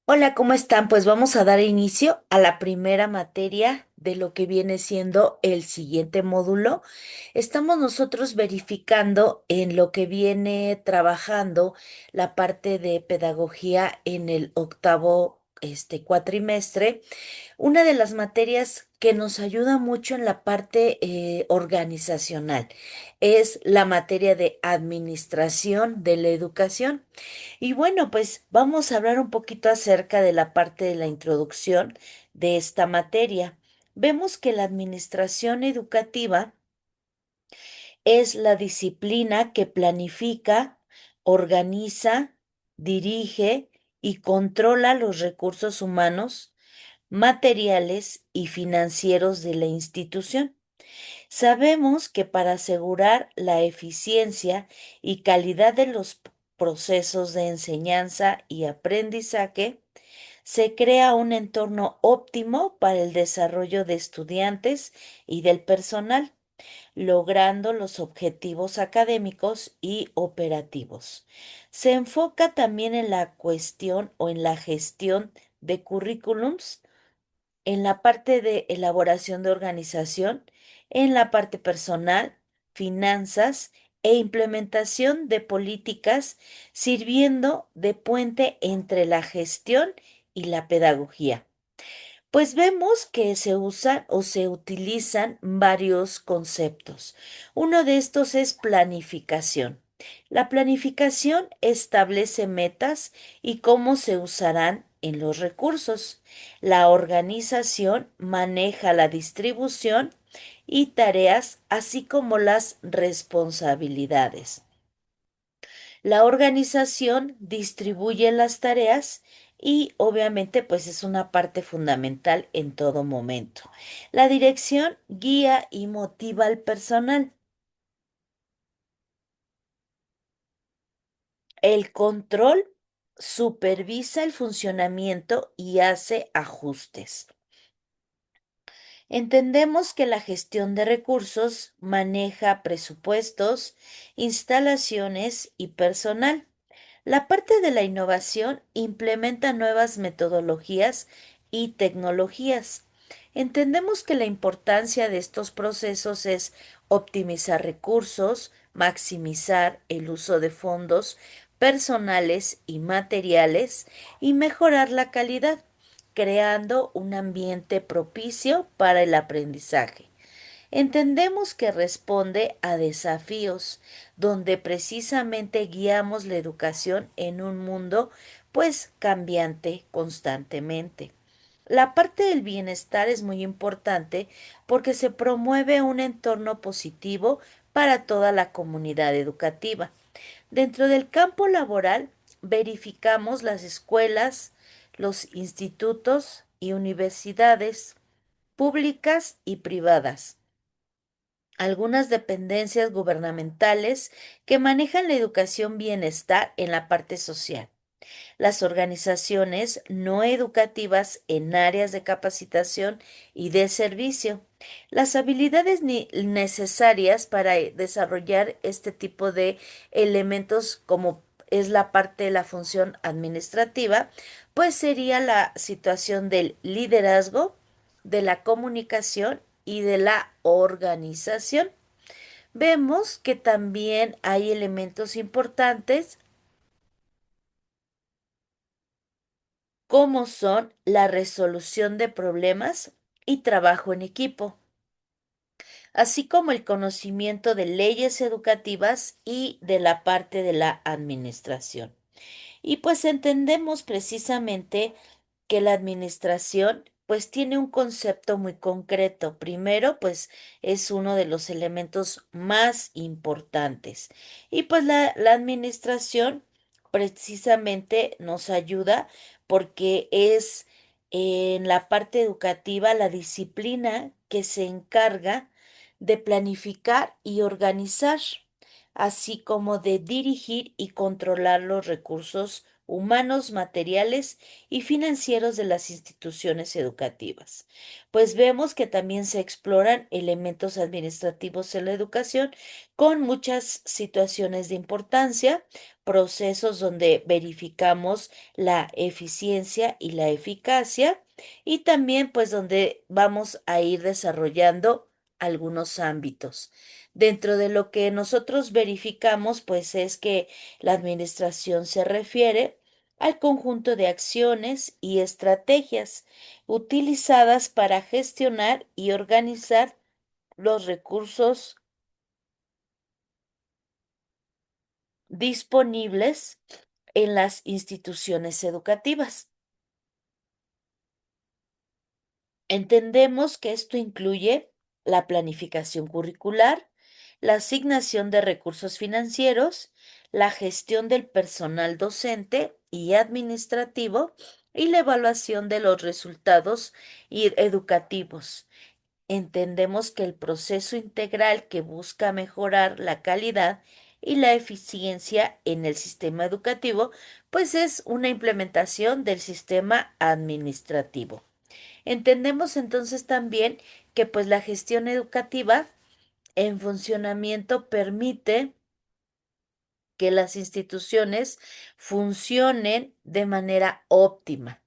Hola, ¿cómo están? Pues vamos a dar inicio a la primera materia de lo que viene siendo el siguiente módulo. Estamos nosotros verificando en lo que viene trabajando la parte de pedagogía en el octavo cuatrimestre. Una de las materias que nos ayuda mucho en la parte organizacional es la materia de administración de la educación. Y bueno, pues vamos a hablar un poquito acerca de la parte de la introducción de esta materia. Vemos que la administración educativa es la disciplina que planifica, organiza, dirige y controla los recursos humanos, materiales y financieros de la institución. Sabemos que para asegurar la eficiencia y calidad de los procesos de enseñanza y aprendizaje, se crea un entorno óptimo para el desarrollo de estudiantes y del personal, logrando los objetivos académicos y operativos. Se enfoca también en la cuestión o en la gestión de currículums, en la parte de elaboración de organización, en la parte personal, finanzas e implementación de políticas, sirviendo de puente entre la gestión y la pedagogía. Pues vemos que se usan o se utilizan varios conceptos. Uno de estos es planificación. La planificación establece metas y cómo se usarán en los recursos. La organización maneja la distribución y tareas, así como las responsabilidades. La organización distribuye las tareas y obviamente pues es una parte fundamental en todo momento. La dirección guía y motiva al personal. El control supervisa el funcionamiento y hace ajustes. Entendemos que la gestión de recursos maneja presupuestos, instalaciones y personal. La parte de la innovación implementa nuevas metodologías y tecnologías. Entendemos que la importancia de estos procesos es optimizar recursos, maximizar el uso de fondos personales y materiales y mejorar la calidad, creando un ambiente propicio para el aprendizaje. Entendemos que responde a desafíos, donde precisamente guiamos la educación en un mundo pues cambiante constantemente. La parte del bienestar es muy importante porque se promueve un entorno positivo para toda la comunidad educativa. Dentro del campo laboral, verificamos las escuelas, los institutos y universidades públicas y privadas, algunas dependencias gubernamentales que manejan la educación bienestar en la parte social, las organizaciones no educativas en áreas de capacitación y de servicio, las habilidades necesarias para desarrollar este tipo de elementos como es la parte de la función administrativa, pues sería la situación del liderazgo, de la comunicación y de la organización. Vemos que también hay elementos importantes como son la resolución de problemas y trabajo en equipo, así como el conocimiento de leyes educativas y de la parte de la administración. Y pues entendemos precisamente que la administración pues tiene un concepto muy concreto. Primero, pues es uno de los elementos más importantes. Y pues la administración precisamente nos ayuda porque es en la parte educativa la disciplina que se encarga de planificar y organizar, así como de dirigir y controlar los recursos humanos, materiales y financieros de las instituciones educativas. Pues vemos que también se exploran elementos administrativos en la educación con muchas situaciones de importancia, procesos donde verificamos la eficiencia y la eficacia y también pues donde vamos a ir desarrollando algunos ámbitos. Dentro de lo que nosotros verificamos pues es que la administración se refiere al conjunto de acciones y estrategias utilizadas para gestionar y organizar los recursos disponibles en las instituciones educativas. Entendemos que esto incluye la planificación curricular, la asignación de recursos financieros, la gestión del personal docente y administrativo y la evaluación de los resultados educativos. Entendemos que el proceso integral que busca mejorar la calidad y la eficiencia en el sistema educativo, pues es una implementación del sistema administrativo. Entendemos entonces también que pues la gestión educativa en funcionamiento permite que las instituciones funcionen de manera óptima.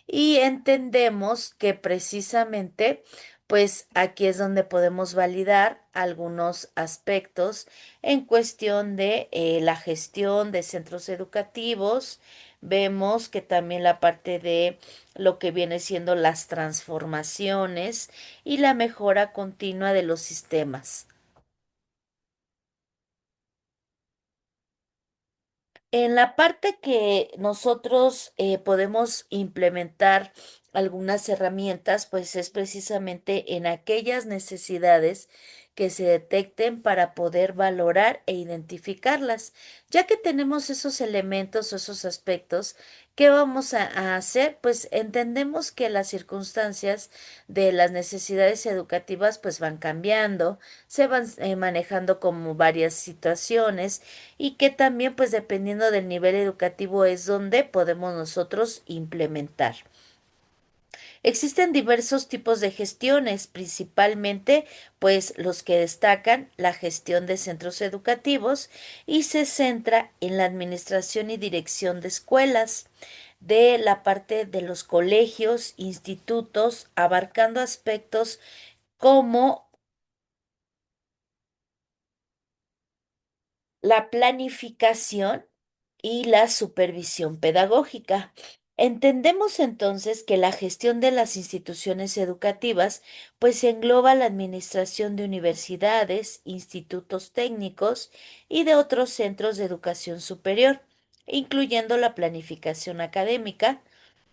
Y entendemos que precisamente, pues aquí es donde podemos validar algunos aspectos en cuestión de la gestión de centros educativos. Vemos que también la parte de lo que viene siendo las transformaciones y la mejora continua de los sistemas. En la parte que nosotros podemos implementar algunas herramientas, pues es precisamente en aquellas necesidades que se detecten para poder valorar e identificarlas. Ya que tenemos esos elementos o esos aspectos, ¿qué vamos a hacer? Pues entendemos que las circunstancias de las necesidades educativas pues van cambiando, se van manejando como varias situaciones y que también pues dependiendo del nivel educativo es donde podemos nosotros implementar. Existen diversos tipos de gestiones, principalmente pues los que destacan la gestión de centros educativos y se centra en la administración y dirección de escuelas, de la parte de los colegios, institutos, abarcando aspectos como la planificación y la supervisión pedagógica. Entendemos entonces que la gestión de las instituciones educativas pues engloba la administración de universidades, institutos técnicos y de otros centros de educación superior, incluyendo la planificación académica,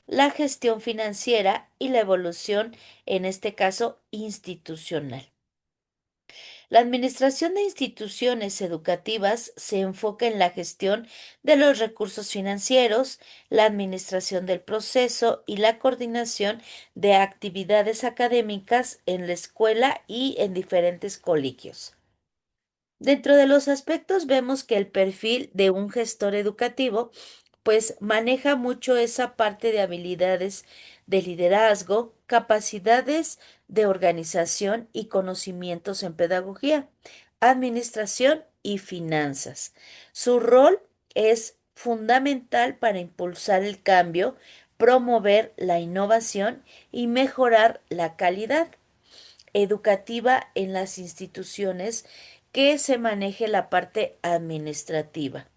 la gestión financiera y la evolución, en este caso, institucional. La administración de instituciones educativas se enfoca en la gestión de los recursos financieros, la administración del proceso y la coordinación de actividades académicas en la escuela y en diferentes colegios. Dentro de los aspectos vemos que el perfil de un gestor educativo pues maneja mucho esa parte de habilidades de liderazgo, capacidades de organización y conocimientos en pedagogía, administración y finanzas. Su rol es fundamental para impulsar el cambio, promover la innovación y mejorar la calidad educativa en las instituciones que se maneje la parte administrativa.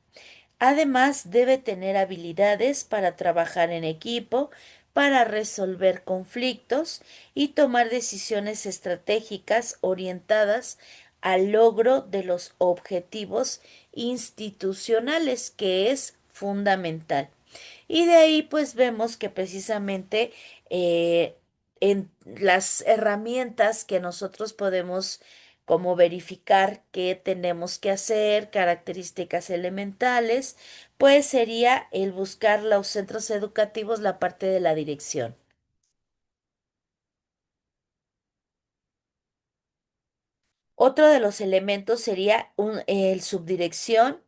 Además, debe tener habilidades para trabajar en equipo, para resolver conflictos y tomar decisiones estratégicas orientadas al logro de los objetivos institucionales, que es fundamental. Y de ahí pues vemos que precisamente en las herramientas que nosotros podemos como verificar qué tenemos que hacer, características elementales, pues sería el buscar los centros educativos, la parte de la dirección. Otro de los elementos sería el subdirección,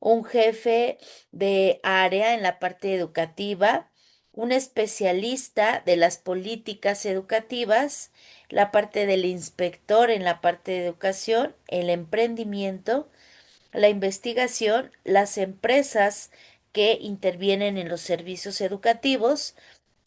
un jefe de área en la parte educativa, un especialista de las políticas educativas, la parte del inspector en la parte de educación, el emprendimiento, la investigación, las empresas que intervienen en los servicios educativos,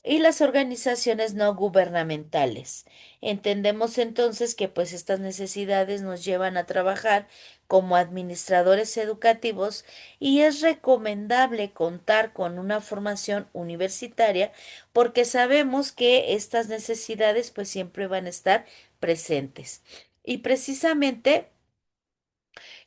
y las organizaciones no gubernamentales. Entendemos entonces que pues estas necesidades nos llevan a trabajar como administradores educativos y es recomendable contar con una formación universitaria porque sabemos que estas necesidades pues siempre van a estar presentes. Y precisamente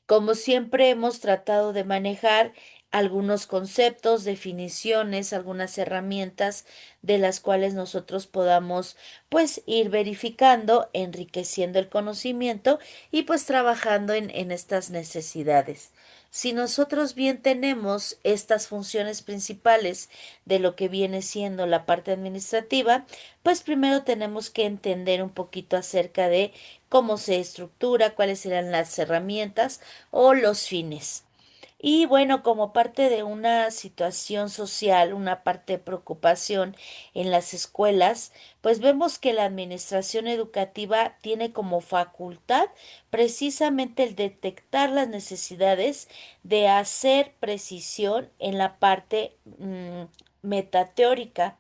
como siempre hemos tratado de manejar algunos conceptos, definiciones, algunas herramientas de las cuales nosotros podamos pues ir verificando, enriqueciendo el conocimiento y pues trabajando en estas necesidades. Si nosotros bien tenemos estas funciones principales de lo que viene siendo la parte administrativa, pues primero tenemos que entender un poquito acerca de cómo se estructura, cuáles serán las herramientas o los fines. Y bueno, como parte de una situación social, una parte de preocupación en las escuelas, pues vemos que la administración educativa tiene como facultad precisamente el detectar las necesidades de hacer precisión en la parte metateórica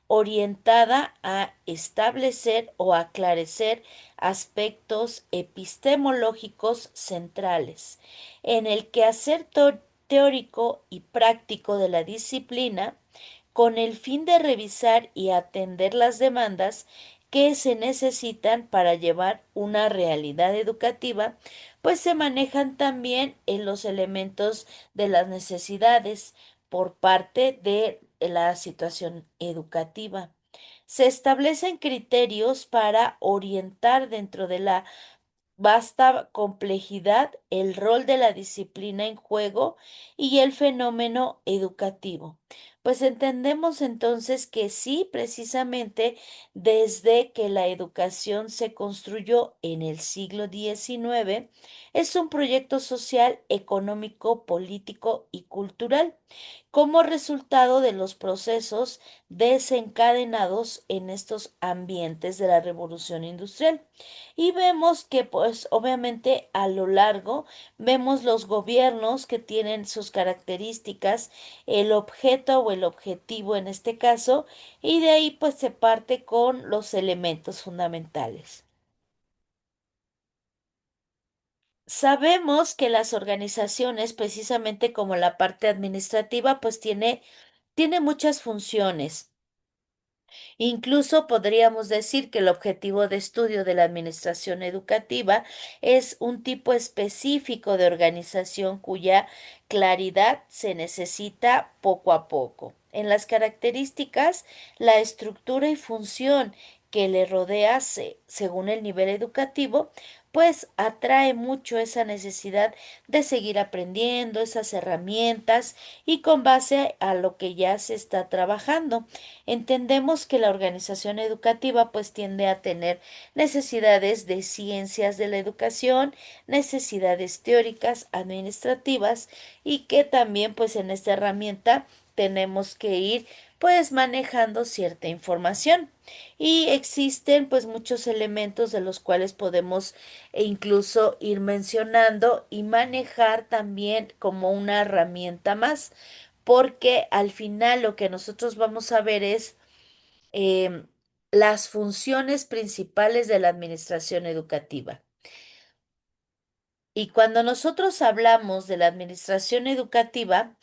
orientada a establecer o aclarecer aspectos epistemológicos centrales en el quehacer teórico y práctico de la disciplina con el fin de revisar y atender las demandas que se necesitan para llevar una realidad educativa, pues se manejan también en los elementos de las necesidades por parte de la situación educativa. Se establecen criterios para orientar dentro de la vasta complejidad, el rol de la disciplina en juego y el fenómeno educativo. Pues entendemos entonces que sí, precisamente desde que la educación se construyó en el siglo XIX, es un proyecto social, económico, político y cultural como resultado de los procesos desencadenados en estos ambientes de la revolución industrial. Y vemos que, pues, obviamente a lo largo vemos los gobiernos que tienen sus características, el objeto o el objetivo en este caso, y de ahí pues se parte con los elementos fundamentales. Sabemos que las organizaciones, precisamente como la parte administrativa, pues tiene muchas funciones. Incluso podríamos decir que el objetivo de estudio de la administración educativa es un tipo específico de organización cuya claridad se necesita poco a poco. En las características, la estructura y función que le rodea según el nivel educativo, pues atrae mucho esa necesidad de seguir aprendiendo esas herramientas y con base a lo que ya se está trabajando. Entendemos que la organización educativa pues tiende a tener necesidades de ciencias de la educación, necesidades teóricas, administrativas y que también pues en esta herramienta tenemos que ir pues manejando cierta información y existen pues muchos elementos de los cuales podemos incluso ir mencionando y manejar también como una herramienta más porque al final lo que nosotros vamos a ver es em, las funciones principales de la administración educativa. Y cuando nosotros hablamos de la administración educativa,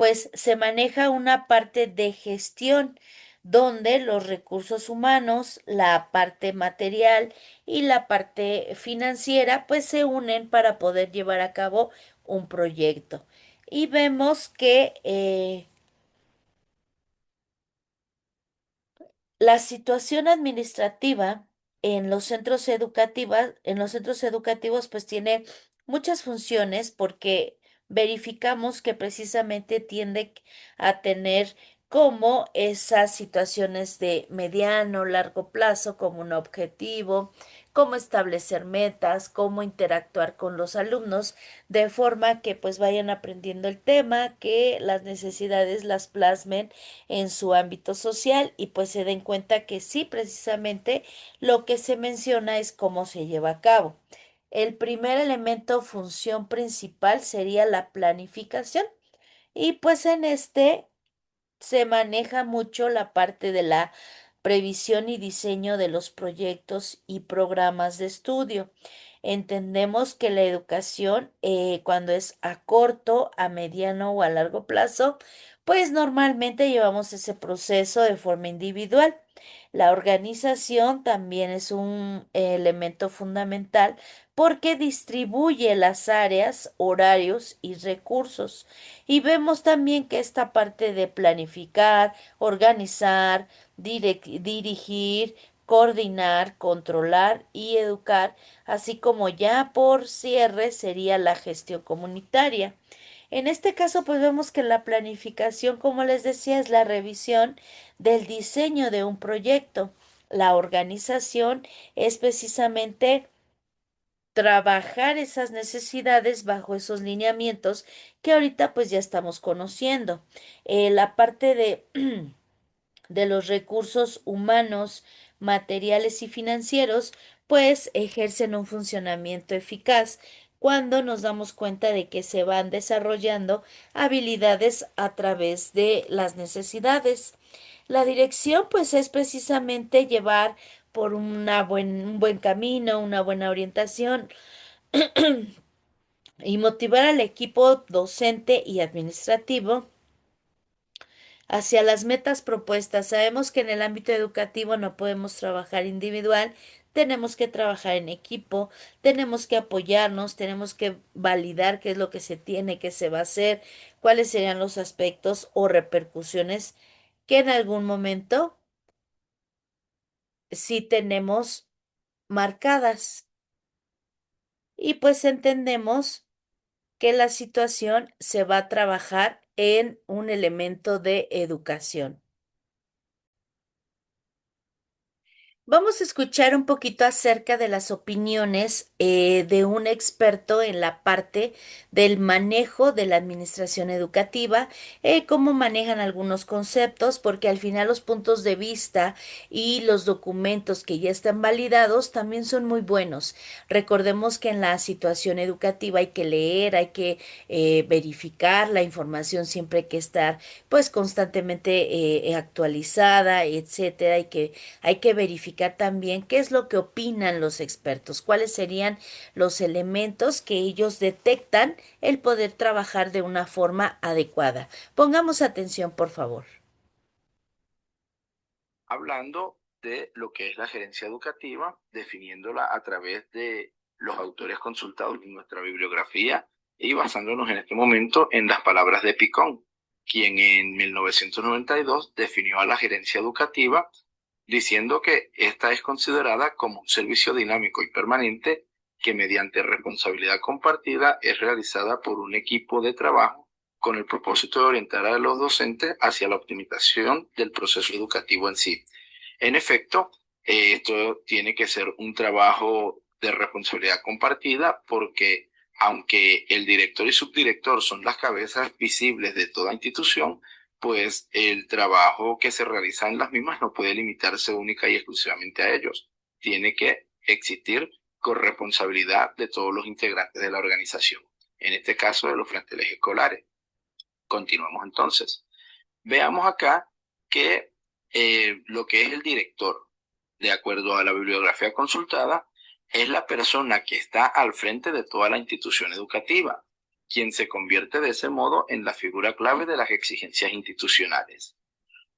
pues se maneja una parte de gestión donde los recursos humanos, la parte material y la parte financiera, pues se unen para poder llevar a cabo un proyecto. Y vemos que la situación administrativa en los centros educativos, pues tiene muchas funciones porque verificamos que precisamente tiende a tener como esas situaciones de mediano, largo plazo, como un objetivo, cómo establecer metas, cómo interactuar con los alumnos, de forma que pues vayan aprendiendo el tema, que las necesidades las plasmen en su ámbito social y pues se den cuenta que sí, precisamente lo que se menciona es cómo se lleva a cabo. El primer elemento o función principal sería la planificación y pues en este se maneja mucho la parte de la previsión y diseño de los proyectos y programas de estudio. Entendemos que la educación, cuando es a corto, a mediano o a largo plazo, pues normalmente llevamos ese proceso de forma individual. La organización también es un elemento fundamental porque distribuye las áreas, horarios y recursos. Y vemos también que esta parte de planificar, organizar, dirigir, coordinar, controlar y educar, así como ya por cierre sería la gestión comunitaria. En este caso, pues vemos que la planificación, como les decía, es la revisión del diseño de un proyecto. La organización es precisamente trabajar esas necesidades bajo esos lineamientos que ahorita pues ya estamos conociendo. La parte de los recursos humanos, materiales y financieros, pues ejercen un funcionamiento eficaz cuando nos damos cuenta de que se van desarrollando habilidades a través de las necesidades. La dirección, pues, es precisamente llevar por un buen camino, una buena orientación y motivar al equipo docente y administrativo hacia las metas propuestas. Sabemos que en el ámbito educativo no podemos trabajar individual, tenemos que trabajar en equipo, tenemos que apoyarnos, tenemos que validar qué es lo que se tiene, qué se va a hacer, cuáles serían los aspectos o repercusiones que en algún momento sí tenemos marcadas. Y pues entendemos que la situación se va a trabajar en un elemento de educación. Vamos a escuchar un poquito acerca de las opiniones de un experto en la parte del manejo de la administración educativa, cómo manejan algunos conceptos, porque al final los puntos de vista y los documentos que ya están validados también son muy buenos. Recordemos que en la situación educativa hay que leer, hay que verificar la información, siempre hay que estar pues constantemente actualizada, etcétera, hay que verificar también qué es lo que opinan los expertos, cuáles serían los elementos que ellos detectan el poder trabajar de una forma adecuada. Pongamos atención, por favor. Hablando de lo que es la gerencia educativa, definiéndola a través de los autores consultados en nuestra bibliografía y basándonos en este momento en las palabras de Picón, quien en 1992 definió a la gerencia educativa diciendo que esta es considerada como un servicio dinámico y permanente que mediante responsabilidad compartida es realizada por un equipo de trabajo con el propósito de orientar a los docentes hacia la optimización del proceso educativo en sí. En efecto, esto tiene que ser un trabajo de responsabilidad compartida porque aunque el director y subdirector son las cabezas visibles de toda institución, pues el trabajo que se realiza en las mismas no puede limitarse única y exclusivamente a ellos. Tiene que existir corresponsabilidad de todos los integrantes de la organización, en este caso de los planteles escolares. Continuamos entonces. Veamos acá que lo que es el director, de acuerdo a la bibliografía consultada, es la persona que está al frente de toda la institución educativa, quien se convierte de ese modo en la figura clave de las exigencias institucionales.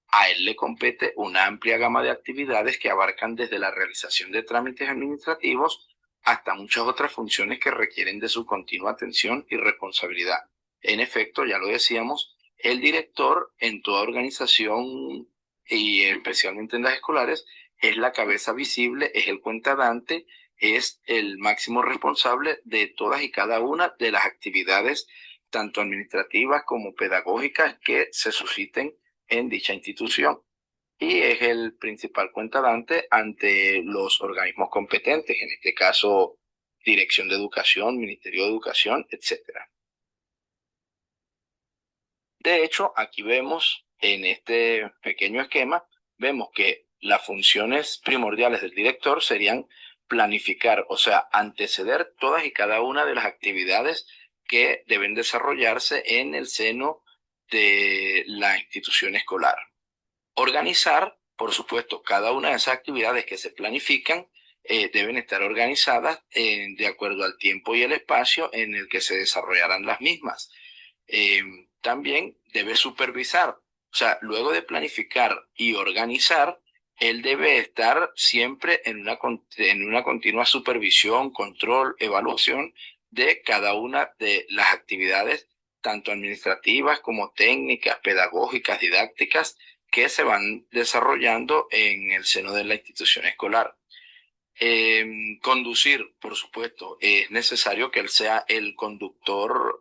A él le compete una amplia gama de actividades que abarcan desde la realización de trámites administrativos hasta muchas otras funciones que requieren de su continua atención y responsabilidad. En efecto, ya lo decíamos, el director en toda organización y especialmente en las escolares es la cabeza visible, es el cuentadante, es el máximo responsable de todas y cada una de las actividades, tanto administrativas como pedagógicas, que se susciten en dicha institución y es el principal cuentadante ante los organismos competentes, en este caso Dirección de Educación, Ministerio de Educación, etcétera. De hecho, aquí vemos en este pequeño esquema, vemos que las funciones primordiales del director serían planificar, o sea, anteceder todas y cada una de las actividades que deben desarrollarse en el seno de la institución escolar. Organizar, por supuesto, cada una de esas actividades que se planifican deben estar organizadas de acuerdo al tiempo y el espacio en el que se desarrollarán las mismas. Eh, También debe supervisar, o sea, luego de planificar y organizar, él debe estar siempre en una continua supervisión, control, evaluación de cada una de las actividades, tanto administrativas como técnicas, pedagógicas, didácticas, que se van desarrollando en el seno de la institución escolar. Conducir, por supuesto, es necesario que él sea el conductor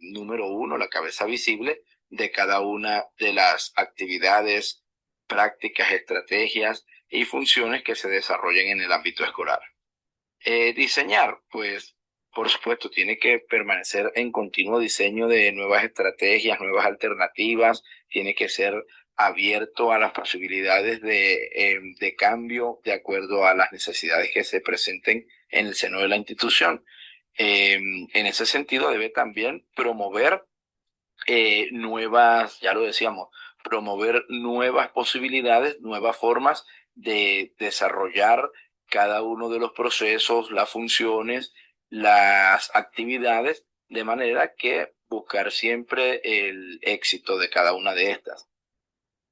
número uno, la cabeza visible de cada una de las actividades, prácticas, estrategias y funciones que se desarrollen en el ámbito escolar. Diseñar, pues, por supuesto, tiene que permanecer en continuo diseño de nuevas estrategias, nuevas alternativas, tiene que ser abierto a las posibilidades de cambio de acuerdo a las necesidades que se presenten en el seno de la institución. En ese sentido, debe también promover nuevas, ya lo decíamos, promover nuevas posibilidades, nuevas formas de desarrollar cada uno de los procesos, las funciones, las actividades, de manera que buscar siempre el éxito de cada una de estas.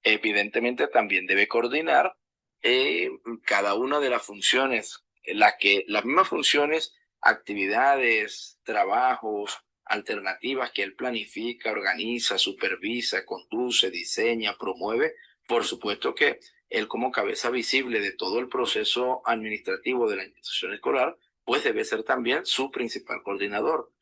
Evidentemente también debe coordinar eh, cada una de las funciones, las mismas funciones, actividades, trabajos, alternativas que él planifica, organiza, supervisa, conduce, diseña, promueve. Por supuesto que él como cabeza visible de todo el proceso administrativo de la institución escolar, pues debe ser también su principal coordinador.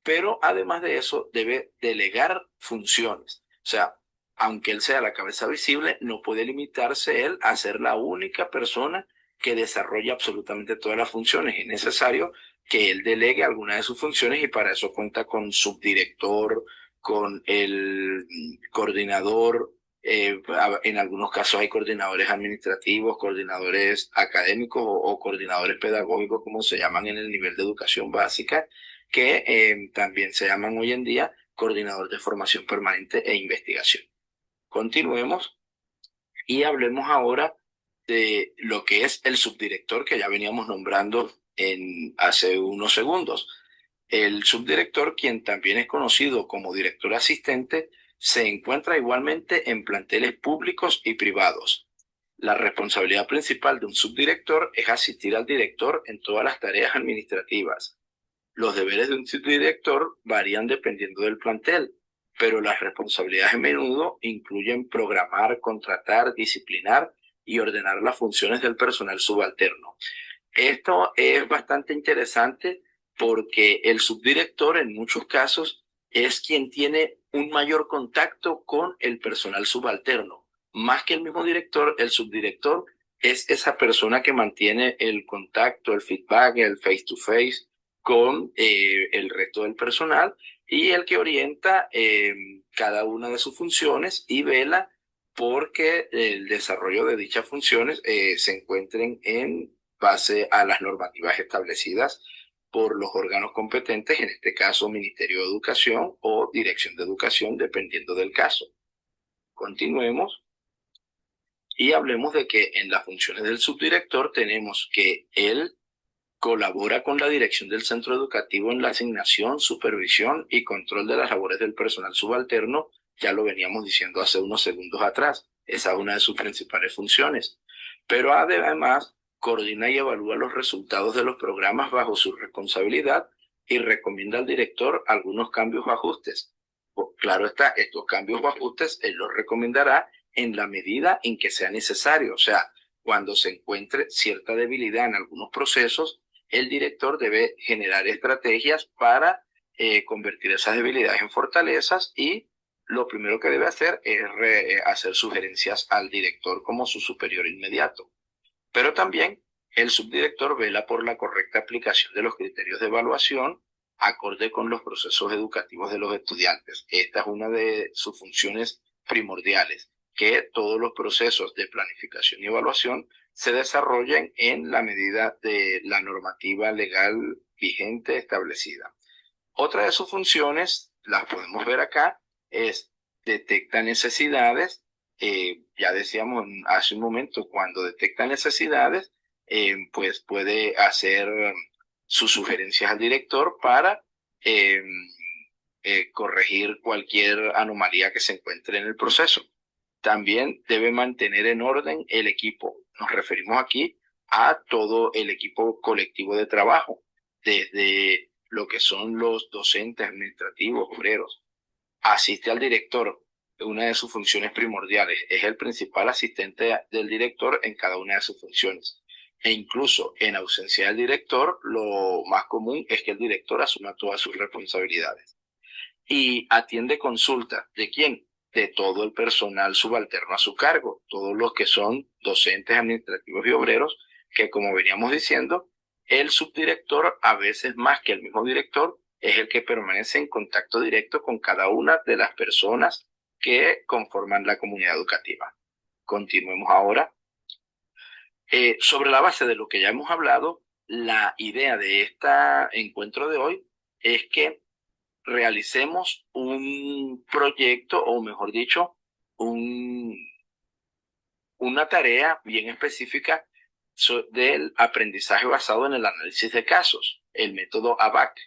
Pero además de eso, debe delegar funciones. O sea, aunque él sea la cabeza visible, no puede limitarse él a ser la única persona que desarrolla absolutamente todas las funciones. Es necesario que él delegue alguna de sus funciones y para eso cuenta con subdirector, con el coordinador. En algunos casos hay coordinadores administrativos, coordinadores académicos o coordinadores pedagógicos, como se llaman en el nivel de educación básica, que también se llaman hoy en día coordinador de formación permanente e investigación. Continuemos y hablemos ahora de lo que es el subdirector que ya veníamos nombrando hace unos segundos. El subdirector, quien también es conocido como director asistente, se encuentra igualmente en planteles públicos y privados. La responsabilidad principal de un subdirector es asistir al director en todas las tareas administrativas. Los deberes de un subdirector varían dependiendo del plantel, pero las responsabilidades a menudo incluyen programar, contratar, disciplinar y ordenar las funciones del personal subalterno. Esto es bastante interesante porque el subdirector en muchos casos es quien tiene un mayor contacto con el personal subalterno. Más que el mismo director, el subdirector es esa persona que mantiene el contacto, el feedback, el face to face con el resto del personal y el que orienta cada una de sus funciones y vela porque el desarrollo de dichas funciones se encuentren en base a las normativas establecidas por los órganos competentes, en este caso Ministerio de Educación o Dirección de Educación, dependiendo del caso. Continuemos y hablemos de que en las funciones del subdirector tenemos que él colabora con la dirección del centro educativo en la asignación, supervisión y control de las labores del personal subalterno. Ya lo veníamos diciendo hace unos segundos atrás. Esa es una de sus principales funciones. Pero además coordina y evalúa los resultados de los programas bajo su responsabilidad y recomienda al director algunos cambios o ajustes. Pues, claro está, estos cambios o ajustes él los recomendará en la medida en que sea necesario. O sea, cuando se encuentre cierta debilidad en algunos procesos, el director debe generar estrategias para convertir esas debilidades en fortalezas y lo primero que debe hacer es hacer sugerencias al director como su superior inmediato. Pero también el subdirector vela por la correcta aplicación de los criterios de evaluación acorde con los procesos educativos de los estudiantes. Esta es una de sus funciones primordiales. que todos los procesos de planificación y evaluación se desarrollen en la medida de la normativa legal vigente establecida. Otra de sus funciones, las podemos ver acá, es detecta necesidades. Ya decíamos hace un momento, cuando detecta necesidades, pues puede hacer sus sugerencias al director para eh, corregir cualquier anomalía que se encuentre en el proceso. También debe mantener en orden el equipo. Nos referimos aquí a todo el equipo colectivo de trabajo, desde lo que son los docentes, administrativos, obreros. Asiste al director. Una de sus funciones primordiales es el principal asistente del director en cada una de sus funciones. E incluso en ausencia del director, lo más común es que el director asuma todas sus responsabilidades. Y atiende consultas. ¿De quién? De todo el personal subalterno a su cargo, todos los que son docentes, administrativos y obreros, que como veníamos diciendo, el subdirector, a veces más que el mismo director, es el que permanece en contacto directo con cada una de las personas que conforman la comunidad educativa. Continuemos ahora. Sobre la base de lo que ya hemos hablado, la idea de este encuentro de hoy es que realicemos un proyecto, o mejor dicho, un, una tarea bien específica del aprendizaje basado en el análisis de casos, el método ABAC.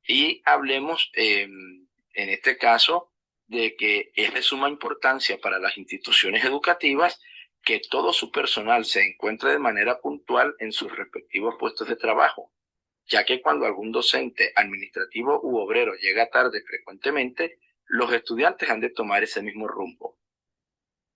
Y hablemos en este caso de que es de suma importancia para las instituciones educativas que todo su personal se encuentre de manera puntual en sus respectivos puestos de trabajo, ya que cuando algún docente administrativo u obrero llega tarde frecuentemente, los estudiantes han de tomar ese mismo rumbo.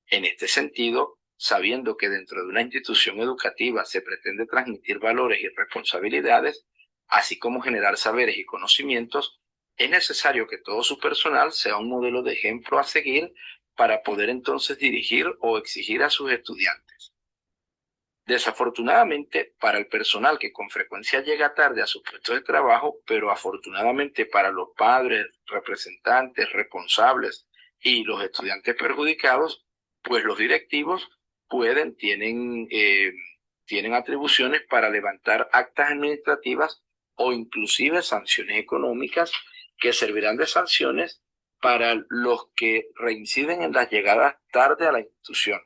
En este sentido, sabiendo que dentro de una institución educativa se pretende transmitir valores y responsabilidades, así como generar saberes y conocimientos, es necesario que todo su personal sea un modelo de ejemplo a seguir para poder entonces dirigir o exigir a sus estudiantes. Desafortunadamente para el personal que con frecuencia llega tarde a sus puestos de trabajo, pero afortunadamente para los padres, representantes, responsables y los estudiantes perjudicados, pues los directivos tienen atribuciones para levantar actas administrativas o inclusive sanciones económicas que servirán de sanciones para los que reinciden en las llegadas tarde a la institución.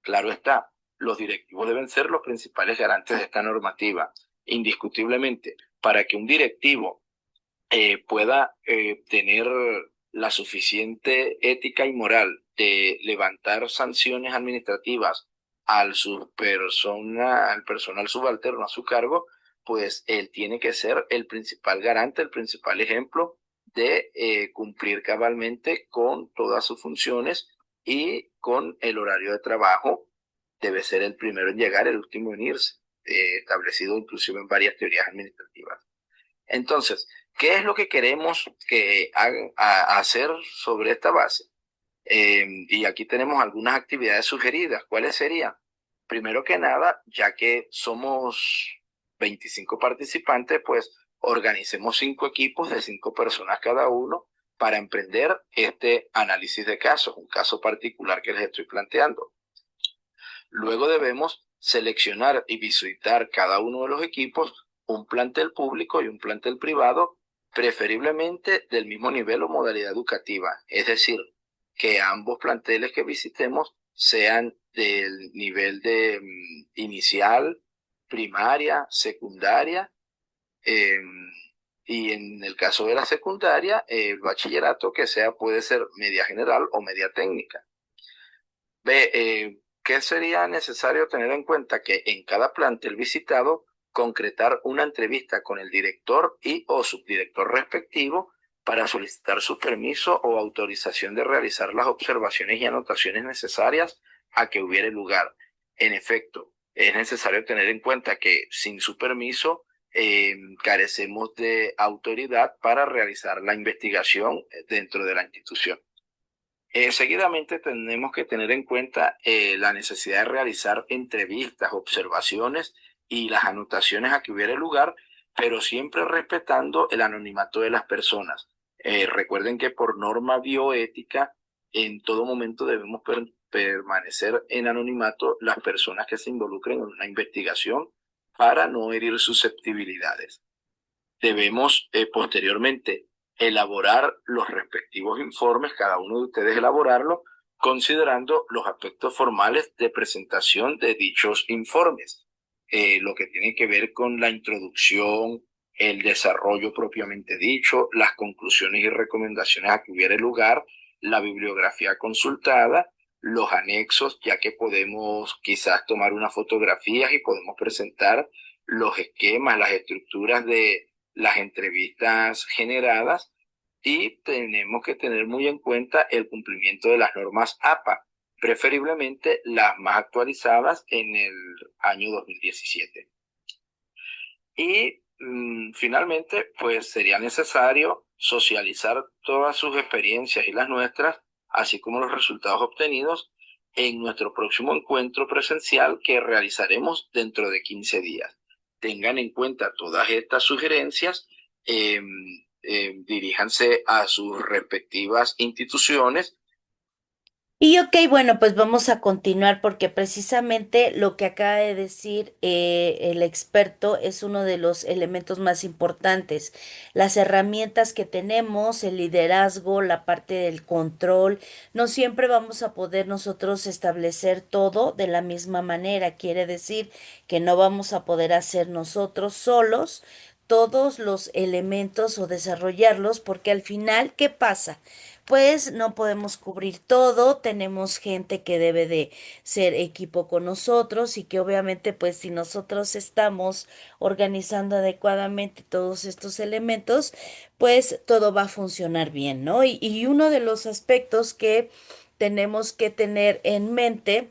Claro está, los directivos deben ser los principales garantes de esta normativa. Indiscutiblemente, para que un directivo pueda tener la suficiente ética y moral de levantar sanciones administrativas al personal subalterno a su cargo, pues él tiene que ser el principal garante, el principal ejemplo de cumplir cabalmente con todas sus funciones y con el horario de trabajo. Debe ser el primero en llegar, el último en irse, establecido inclusive en varias teorías administrativas. Entonces, ¿qué es lo que queremos hacer sobre esta base? Y aquí tenemos algunas actividades sugeridas. ¿Cuáles serían? Primero que nada, ya que somos 25 participantes, pues organicemos 5 equipos de 5 personas cada uno para emprender este análisis de casos, un caso particular que les estoy planteando. Luego debemos seleccionar y visitar cada uno de los equipos, un plantel público y un plantel privado, preferiblemente del mismo nivel o modalidad educativa. Es decir, que ambos planteles que visitemos sean del nivel de inicial, primaria, secundaria, eh, y en el caso de la secundaria, el bachillerato que sea puede ser media general o media técnica. ¿Qué sería necesario tener en cuenta? Que en cada plantel visitado concretar una entrevista con el director y o subdirector respectivo para solicitar su permiso o autorización de realizar las observaciones y anotaciones necesarias a que hubiere lugar. En efecto, es necesario tener en cuenta que sin su permiso carecemos de autoridad para realizar la investigación dentro de la institución. Seguidamente tenemos que tener en cuenta la necesidad de realizar entrevistas, observaciones y las anotaciones a que hubiera lugar, pero siempre respetando el anonimato de las personas. Recuerden que por norma bioética En todo momento debemos permanecer en anonimato las personas que se involucren en una investigación para no herir susceptibilidades. Debemos posteriormente elaborar los respectivos informes, cada uno de ustedes elaborarlo, considerando los aspectos formales de presentación de dichos informes, lo que tiene que ver con la introducción, el desarrollo propiamente dicho, las conclusiones y recomendaciones a que hubiere lugar, la bibliografía consultada, los anexos, ya que podemos quizás tomar unas fotografías y podemos presentar los esquemas, las estructuras de las entrevistas generadas, y tenemos que tener muy en cuenta el cumplimiento de las normas APA, preferiblemente las más actualizadas en el año 2017. Y finalmente, pues sería necesario socializar todas sus experiencias y las nuestras, así como los resultados obtenidos, en nuestro próximo encuentro presencial que realizaremos dentro de 15 días. Tengan en cuenta todas estas sugerencias, eh, diríjanse a sus respectivas instituciones. Y ok, bueno, pues vamos a continuar porque precisamente lo que acaba de decir el experto es uno de los elementos más importantes. Las herramientas que tenemos, el liderazgo, la parte del control, no siempre vamos a poder nosotros establecer todo de la misma manera. Quiere decir que no vamos a poder hacer nosotros solos todos los elementos o desarrollarlos porque al final, ¿qué pasa? Pues no podemos cubrir todo, tenemos gente que debe de ser equipo con nosotros y que obviamente pues si nosotros estamos organizando adecuadamente todos estos elementos, pues todo va a funcionar bien, ¿no? Y uno de los aspectos que tenemos que tener en mente,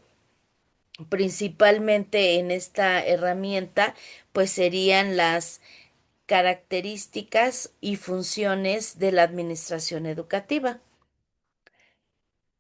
principalmente en esta herramienta, pues serían las características y funciones de la administración educativa.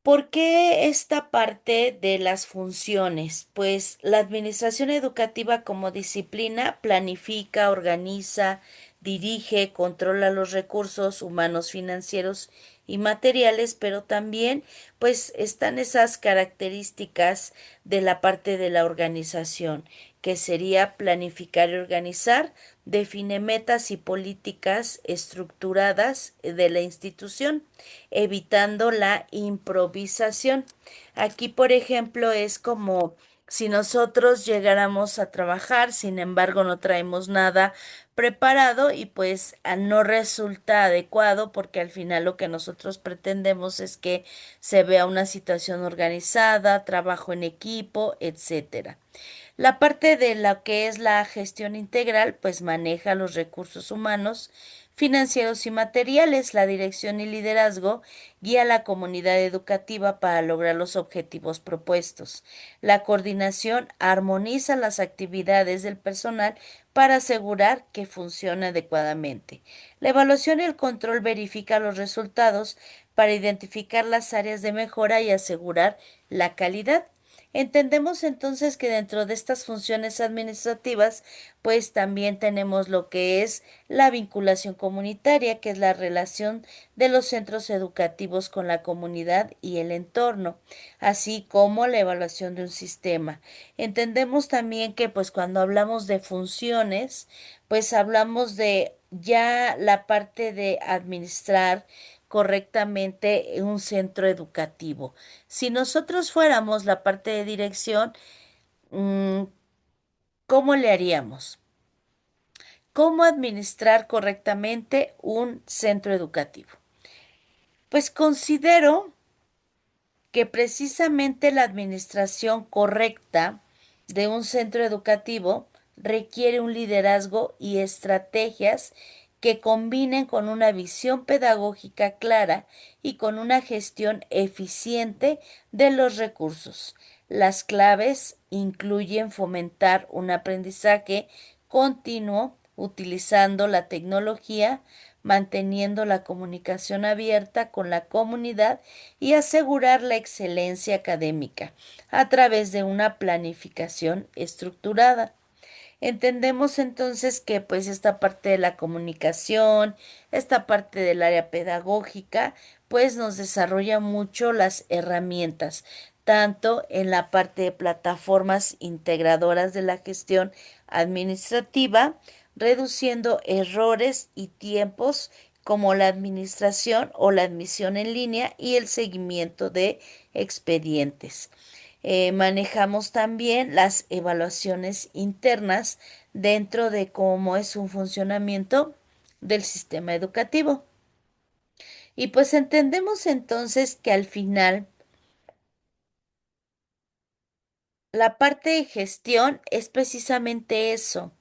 ¿Por qué esta parte de las funciones? Pues la administración educativa como disciplina planifica, organiza, dirige, controla los recursos humanos, financieros y materiales, pero también pues están esas características de la parte de la organización, que sería planificar y organizar, define metas y políticas estructuradas de la institución, evitando la improvisación. Aquí, por ejemplo, es como si nosotros llegáramos a trabajar, sin embargo, no traemos nada preparado y pues no resulta adecuado porque al final lo que nosotros pretendemos es que se vea una situación organizada, trabajo en equipo, etcétera. La parte de lo que es la gestión integral, pues maneja los recursos humanos, financieros y materiales. La dirección y liderazgo guía a la comunidad educativa para lograr los objetivos propuestos. La coordinación armoniza las actividades del personal para asegurar que funcione adecuadamente. La evaluación y el control verifica los resultados para identificar las áreas de mejora y asegurar la calidad. Entendemos entonces que dentro de estas funciones administrativas, pues también tenemos lo que es la vinculación comunitaria, que es la relación de los centros educativos con la comunidad y el entorno, así como la evaluación de un sistema. Entendemos también que pues cuando hablamos de funciones, pues hablamos de ya la parte de administrar correctamente un centro educativo. Si nosotros fuéramos la parte de dirección, mm, ¿cómo le haríamos? ¿Cómo administrar correctamente un centro educativo? Pues considero que precisamente la administración correcta de un centro educativo requiere un liderazgo y estrategias que combinen con una visión pedagógica clara y con una gestión eficiente de los recursos. Las claves incluyen fomentar un aprendizaje continuo utilizando la tecnología, manteniendo la comunicación abierta con la comunidad y asegurar la excelencia académica a través de una planificación estructurada. Entendemos entonces que pues esta parte de la comunicación, esta parte del área pedagógica, pues nos desarrolla mucho las herramientas, tanto en la parte de plataformas integradoras de la gestión administrativa, reduciendo errores y tiempos como la administración o la admisión en línea y el seguimiento de expedientes. Manejamos también las evaluaciones internas dentro de cómo es un funcionamiento del sistema educativo. Y pues entendemos entonces que al final la parte de gestión es precisamente eso,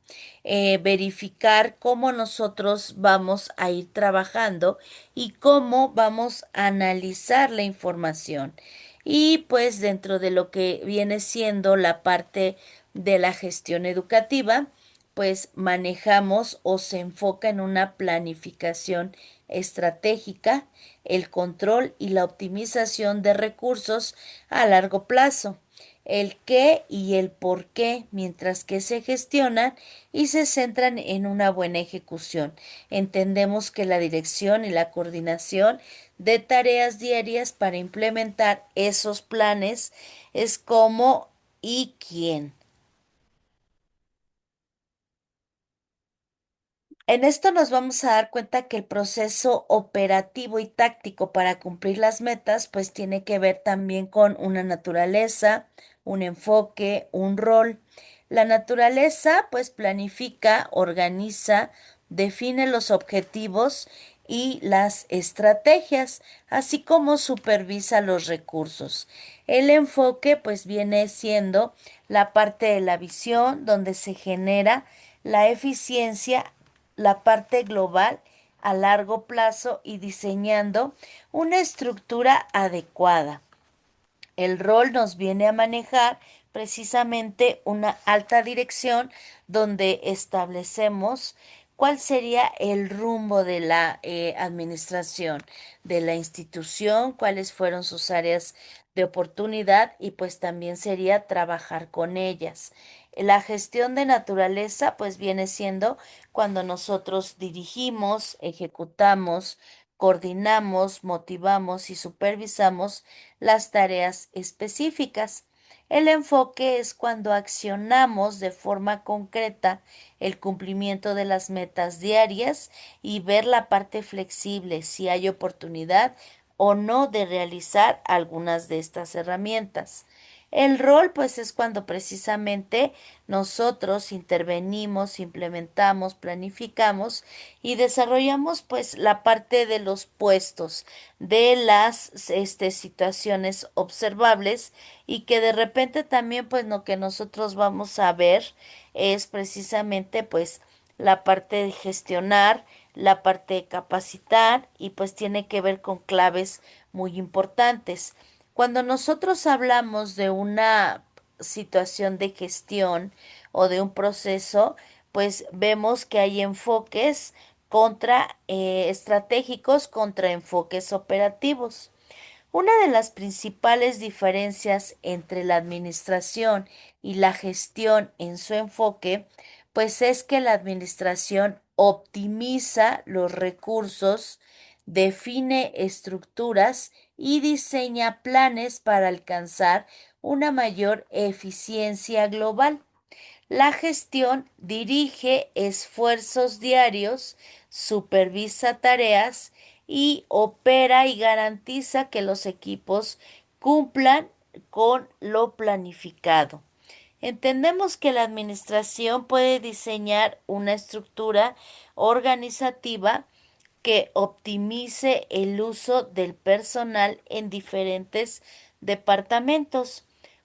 verificar cómo nosotros vamos a ir trabajando y cómo vamos a analizar la información. Y pues dentro de lo que viene siendo la parte de la gestión educativa, pues manejamos o se enfoca en una planificación estratégica, el control y la optimización de recursos a largo plazo, el qué y el por qué, mientras que se gestionan y se centran en una buena ejecución. Entendemos que la dirección y la coordinación de tareas diarias para implementar esos planes es cómo y quién. En esto nos vamos a dar cuenta que el proceso operativo y táctico para cumplir las metas, pues tiene que ver también con una naturaleza, un enfoque, un rol. La naturaleza, pues planifica, organiza, define los objetivos y las estrategias, así como supervisa los recursos. El enfoque, pues viene siendo la parte de la visión donde se genera la eficiencia, la parte global a largo plazo y diseñando una estructura adecuada. El rol nos viene a manejar precisamente una alta dirección donde establecemos cuál sería el rumbo de la administración, de la institución, cuáles fueron sus áreas de oportunidad y pues también sería trabajar con ellas. La gestión de naturaleza pues viene siendo cuando nosotros dirigimos, ejecutamos, coordinamos, motivamos y supervisamos las tareas específicas. El enfoque es cuando accionamos de forma concreta el cumplimiento de las metas diarias y ver la parte flexible si hay oportunidad o no de realizar algunas de estas herramientas. El rol, pues, es cuando precisamente nosotros intervenimos, implementamos, planificamos y desarrollamos, pues, la parte de los puestos, de las, situaciones observables y que de repente también, pues, lo que nosotros vamos a ver es precisamente, pues, la parte de gestionar, la parte de capacitar y pues tiene que ver con claves muy importantes. Cuando nosotros hablamos de una situación de gestión o de un proceso, pues vemos que hay enfoques contra estratégicos contra enfoques operativos. Una de las principales diferencias entre la administración y la gestión en su enfoque, pues es que la administración optimiza los recursos, define estructuras y diseña planes para alcanzar una mayor eficiencia global. La gestión dirige esfuerzos diarios, supervisa tareas y opera y garantiza que los equipos cumplan con lo planificado. Entendemos que la administración puede diseñar una estructura organizativa que optimice el uso del personal en diferentes departamentos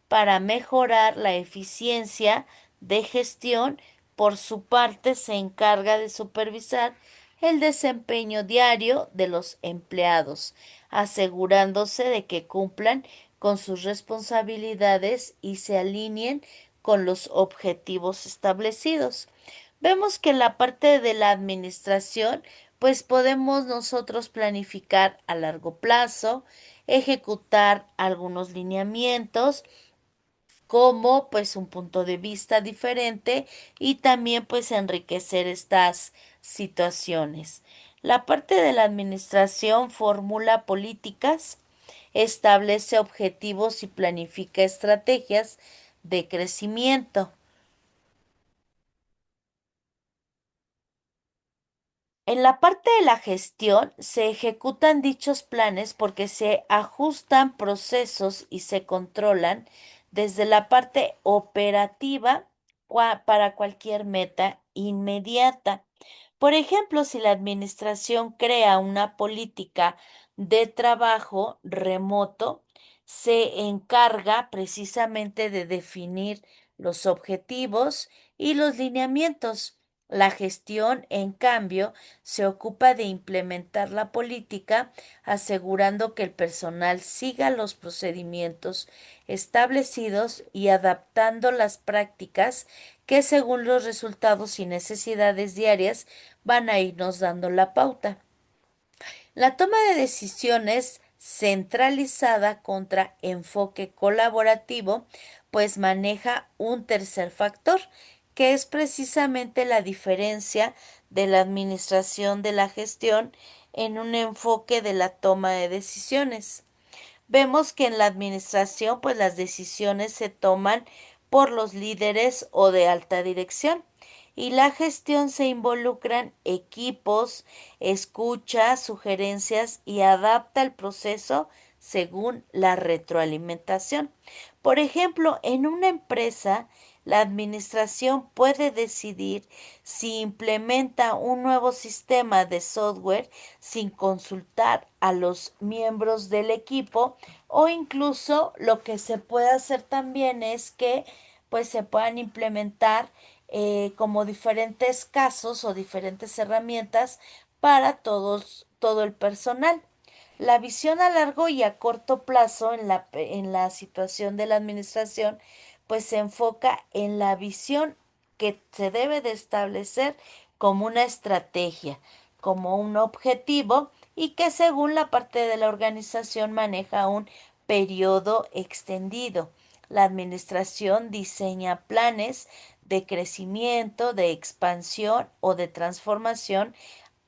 para mejorar la eficiencia de gestión. Por su parte, se encarga de supervisar el desempeño diario de los empleados, asegurándose de que cumplan con sus responsabilidades y se alineen con los objetivos establecidos. Vemos que en la parte de la administración, pues podemos nosotros planificar a largo plazo, ejecutar algunos lineamientos, como pues un punto de vista diferente y también pues enriquecer estas situaciones. La parte de la administración formula políticas, establece objetivos y planifica estrategias de crecimiento. En la parte de la gestión se ejecutan dichos planes porque se ajustan procesos y se controlan desde la parte operativa para cualquier meta inmediata. Por ejemplo, si la administración crea una política de trabajo remoto, se encarga precisamente de definir los objetivos y los lineamientos. La gestión, en cambio, se ocupa de implementar la política, asegurando que el personal siga los procedimientos establecidos y adaptando las prácticas que según los resultados y necesidades diarias van a irnos dando la pauta. La toma de decisiones centralizada contra enfoque colaborativo, pues maneja un tercer factor, que es precisamente la diferencia de la administración de la gestión en un enfoque de la toma de decisiones. Vemos que en la administración, pues las decisiones se toman por los líderes o de alta dirección y la gestión se involucran equipos, escucha sugerencias y adapta el proceso según la retroalimentación. Por ejemplo, en una empresa, la administración puede decidir si implementa un nuevo sistema de software sin consultar a los miembros del equipo, o incluso lo que se puede hacer también es que pues se puedan implementar como diferentes casos o diferentes herramientas para todo el personal. La visión a largo y a corto plazo en la situación de la administración, pues se enfoca en la visión que se debe de establecer como una estrategia, como un objetivo y que según la parte de la organización maneja un periodo extendido. La administración diseña planes de crecimiento, de expansión o de transformación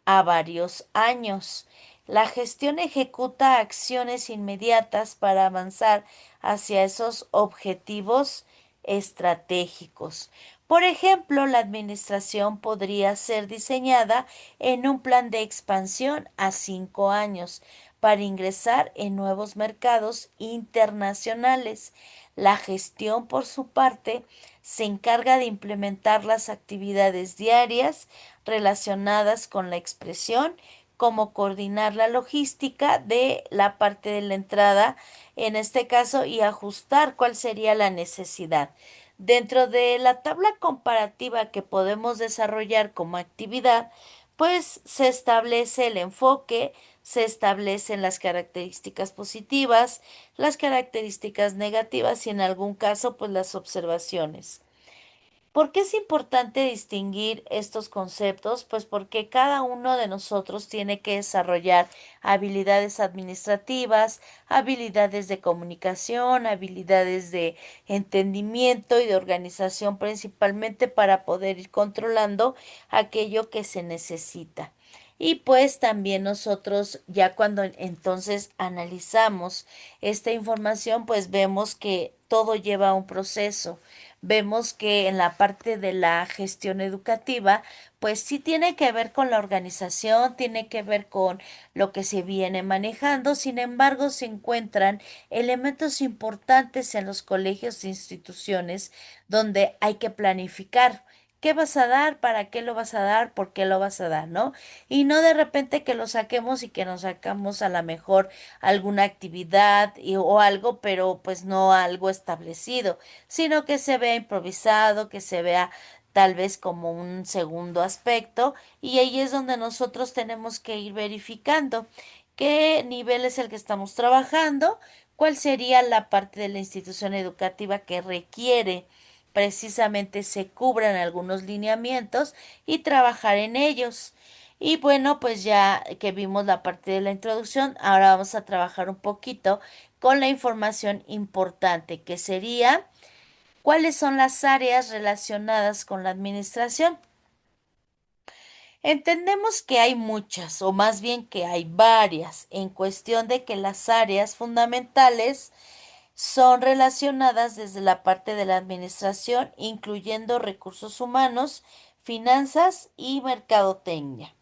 a varios años. La gestión ejecuta acciones inmediatas para avanzar hacia esos objetivos estratégicos. Por ejemplo, la administración podría ser diseñada en un plan de expansión a 5 años para ingresar en nuevos mercados internacionales. La gestión, por su parte, se encarga de implementar las actividades diarias relacionadas con la expresión, como coordinar la logística de la parte de la entrada, en este caso, y ajustar cuál sería la necesidad. Dentro de la tabla comparativa que podemos desarrollar como actividad, pues se establece el enfoque, se establecen las características positivas, las características negativas y en algún caso, pues las observaciones. ¿Por qué es importante distinguir estos conceptos? Pues porque cada uno de nosotros tiene que desarrollar habilidades administrativas, habilidades de comunicación, habilidades de entendimiento y de organización principalmente para poder ir controlando aquello que se necesita. Y pues también nosotros ya cuando entonces analizamos esta información, pues vemos que todo lleva un proceso. Vemos que en la parte de la gestión educativa, pues sí tiene que ver con la organización, tiene que ver con lo que se viene manejando. Sin embargo, se encuentran elementos importantes en los colegios e instituciones donde hay que planificar. ¿Qué vas a dar? ¿Para qué lo vas a dar? ¿Por qué lo vas a dar? ¿No? Y no de repente que lo saquemos y que nos sacamos a la mejor alguna actividad o algo, pero pues no algo establecido, sino que se vea improvisado, que se vea tal vez como un segundo aspecto, y ahí es donde nosotros tenemos que ir verificando qué nivel es el que estamos trabajando, cuál sería la parte de la institución educativa que requiere precisamente se cubran algunos lineamientos y trabajar en ellos. Y bueno, pues ya que vimos la parte de la introducción, ahora vamos a trabajar un poquito con la información importante, que sería ¿Cuáles son las áreas relacionadas con la administración? Entendemos que hay muchas, o más bien que hay varias, en cuestión de que las áreas fundamentales son relacionadas desde la parte de la administración, incluyendo recursos humanos, finanzas y mercadotecnia.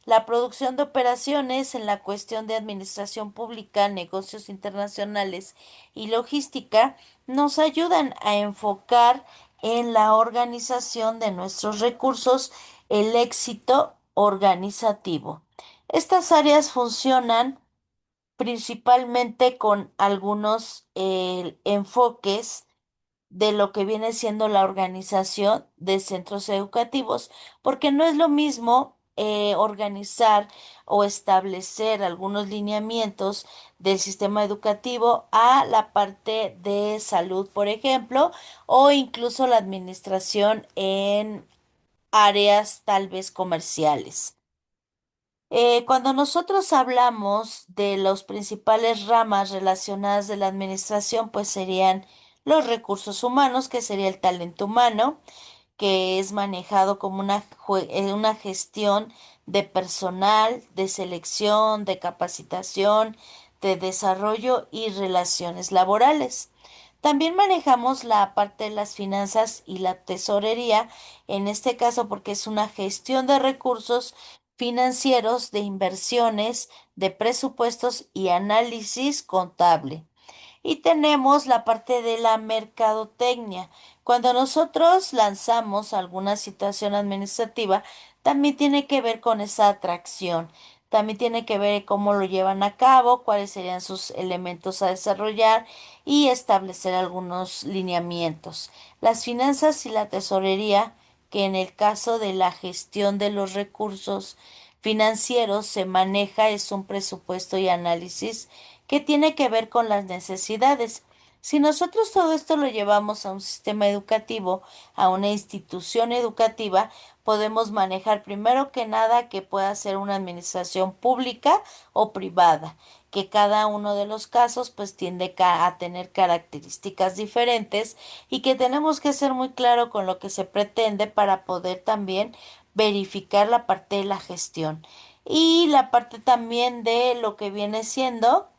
La producción de operaciones en la cuestión de administración pública, negocios internacionales y logística nos ayudan a enfocar en la organización de nuestros recursos el éxito organizativo. Estas áreas funcionan principalmente con algunos enfoques de lo que viene siendo la organización de centros educativos, porque no es lo mismo organizar o establecer algunos lineamientos del sistema educativo a la parte de salud, por ejemplo, o incluso la administración en áreas tal vez comerciales. Cuando nosotros hablamos de las principales ramas relacionadas de la administración, pues serían los recursos humanos, que sería el talento humano, que es manejado como una gestión de personal, de selección, de capacitación, de desarrollo y relaciones laborales. También manejamos la parte de las finanzas y la tesorería, en este caso porque es una gestión de recursos financieros, de inversiones, de presupuestos y análisis contable. Y tenemos la parte de la mercadotecnia. Cuando nosotros lanzamos alguna situación administrativa, también tiene que ver con esa atracción. También tiene que ver cómo lo llevan a cabo, cuáles serían sus elementos a desarrollar y establecer algunos lineamientos. Las finanzas y la tesorería, que en el caso de la gestión de los recursos financieros se maneja, es un presupuesto y análisis que tiene que ver con las necesidades. Si nosotros todo esto lo llevamos a un sistema educativo, a una institución educativa, podemos manejar primero que nada que pueda ser una administración pública o privada, que cada uno de los casos pues tiende a tener características diferentes y que tenemos que ser muy claro con lo que se pretende para poder también verificar la parte de la gestión y la parte también de lo que viene siendo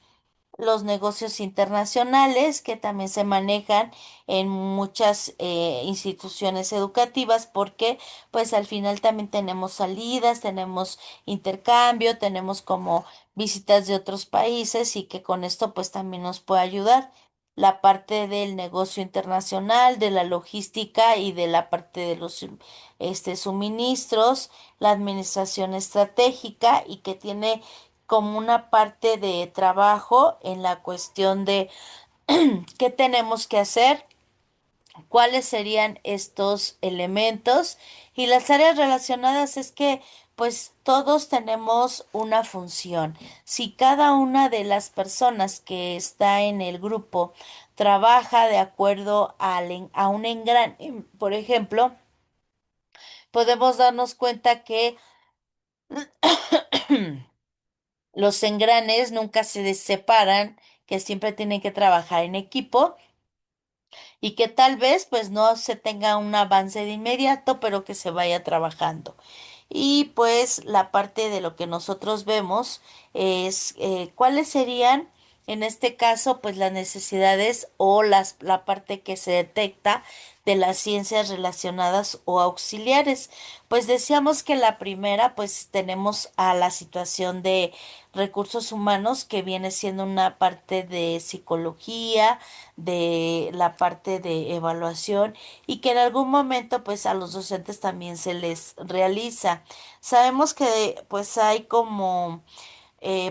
los negocios internacionales que también se manejan en muchas instituciones educativas porque pues al final también tenemos salidas, tenemos intercambio, tenemos como visitas de otros países y que con esto pues también nos puede ayudar la parte del negocio internacional, de la logística y de la parte de los suministros, la administración estratégica y que tiene como una parte de trabajo en la cuestión de qué tenemos que hacer, cuáles serían estos elementos y las áreas relacionadas es que pues todos tenemos una función. Si cada una de las personas que está en el grupo trabaja de acuerdo a un engrane, por ejemplo, podemos darnos cuenta que los engranes nunca se separan, que siempre tienen que trabajar en equipo y que tal vez pues no se tenga un avance de inmediato, pero que se vaya trabajando. Y pues la parte de lo que nosotros vemos es cuáles serían en este caso pues las necesidades o la parte que se detecta de las ciencias relacionadas o auxiliares. Pues decíamos que la primera pues tenemos a la situación de recursos humanos que viene siendo una parte de psicología, de la parte de evaluación y que en algún momento pues a los docentes también se les realiza. Sabemos que pues hay como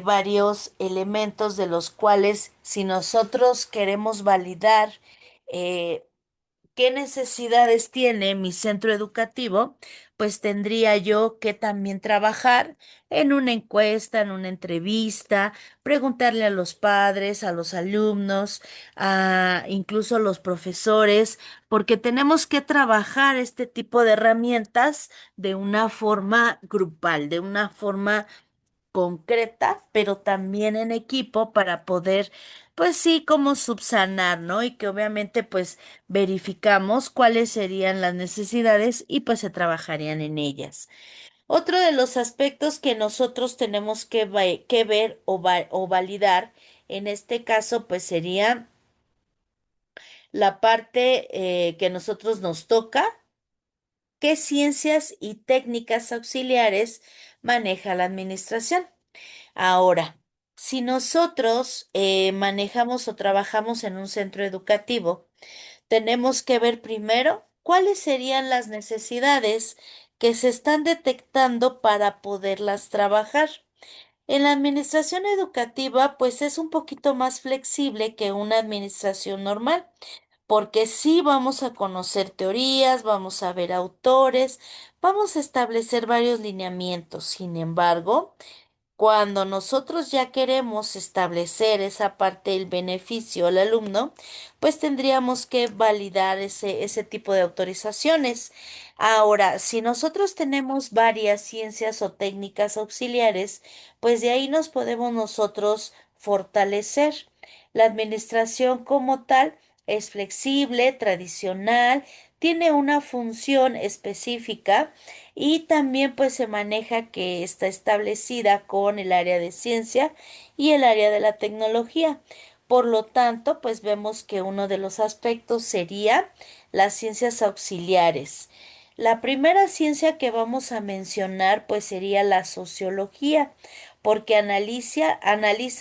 varios elementos de los cuales si nosotros queremos validar eh, qué necesidades tiene mi centro educativo, pues tendría yo que también trabajar en una encuesta, en una entrevista, preguntarle a los padres, a los alumnos, a incluso a los profesores, porque tenemos que trabajar este tipo de herramientas de una forma grupal, de una forma concreta, pero también en equipo para poder, pues sí, como subsanar, ¿no? Y que obviamente pues verificamos cuáles serían las necesidades y pues se trabajarían en ellas. Otro de los aspectos que nosotros tenemos que ver o validar, en este caso, pues sería la parte que nosotros nos toca, qué ciencias y técnicas auxiliares maneja la administración. Ahora, si nosotros manejamos o trabajamos en un centro educativo, tenemos que ver primero cuáles serían las necesidades que se están detectando para poderlas trabajar. En la administración educativa, pues es un poquito más flexible que una administración normal, porque sí vamos a conocer teorías, vamos a ver autores, vamos a establecer varios lineamientos. Sin embargo, cuando nosotros ya queremos establecer esa parte del beneficio al alumno, pues tendríamos que validar ese tipo de autorizaciones. Ahora, si nosotros tenemos varias ciencias o técnicas auxiliares, pues de ahí nos podemos nosotros fortalecer. La administración como tal es flexible, tradicional, tiene una función específica y también pues se maneja que está establecida con el área de ciencia y el área de la tecnología. Por lo tanto, pues vemos que uno de los aspectos sería las ciencias auxiliares. La primera ciencia que vamos a mencionar pues sería la sociología, porque analiza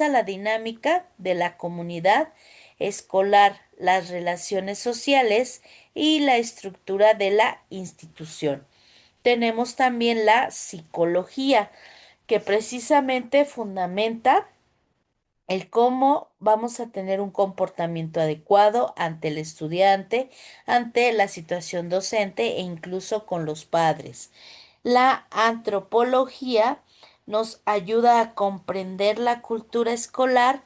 la dinámica de la comunidad escolar, las relaciones sociales y la estructura de la institución. Tenemos también la psicología, que precisamente fundamenta el cómo vamos a tener un comportamiento adecuado ante el estudiante, ante la situación docente e incluso con los padres. La antropología nos ayuda a comprender la cultura escolar,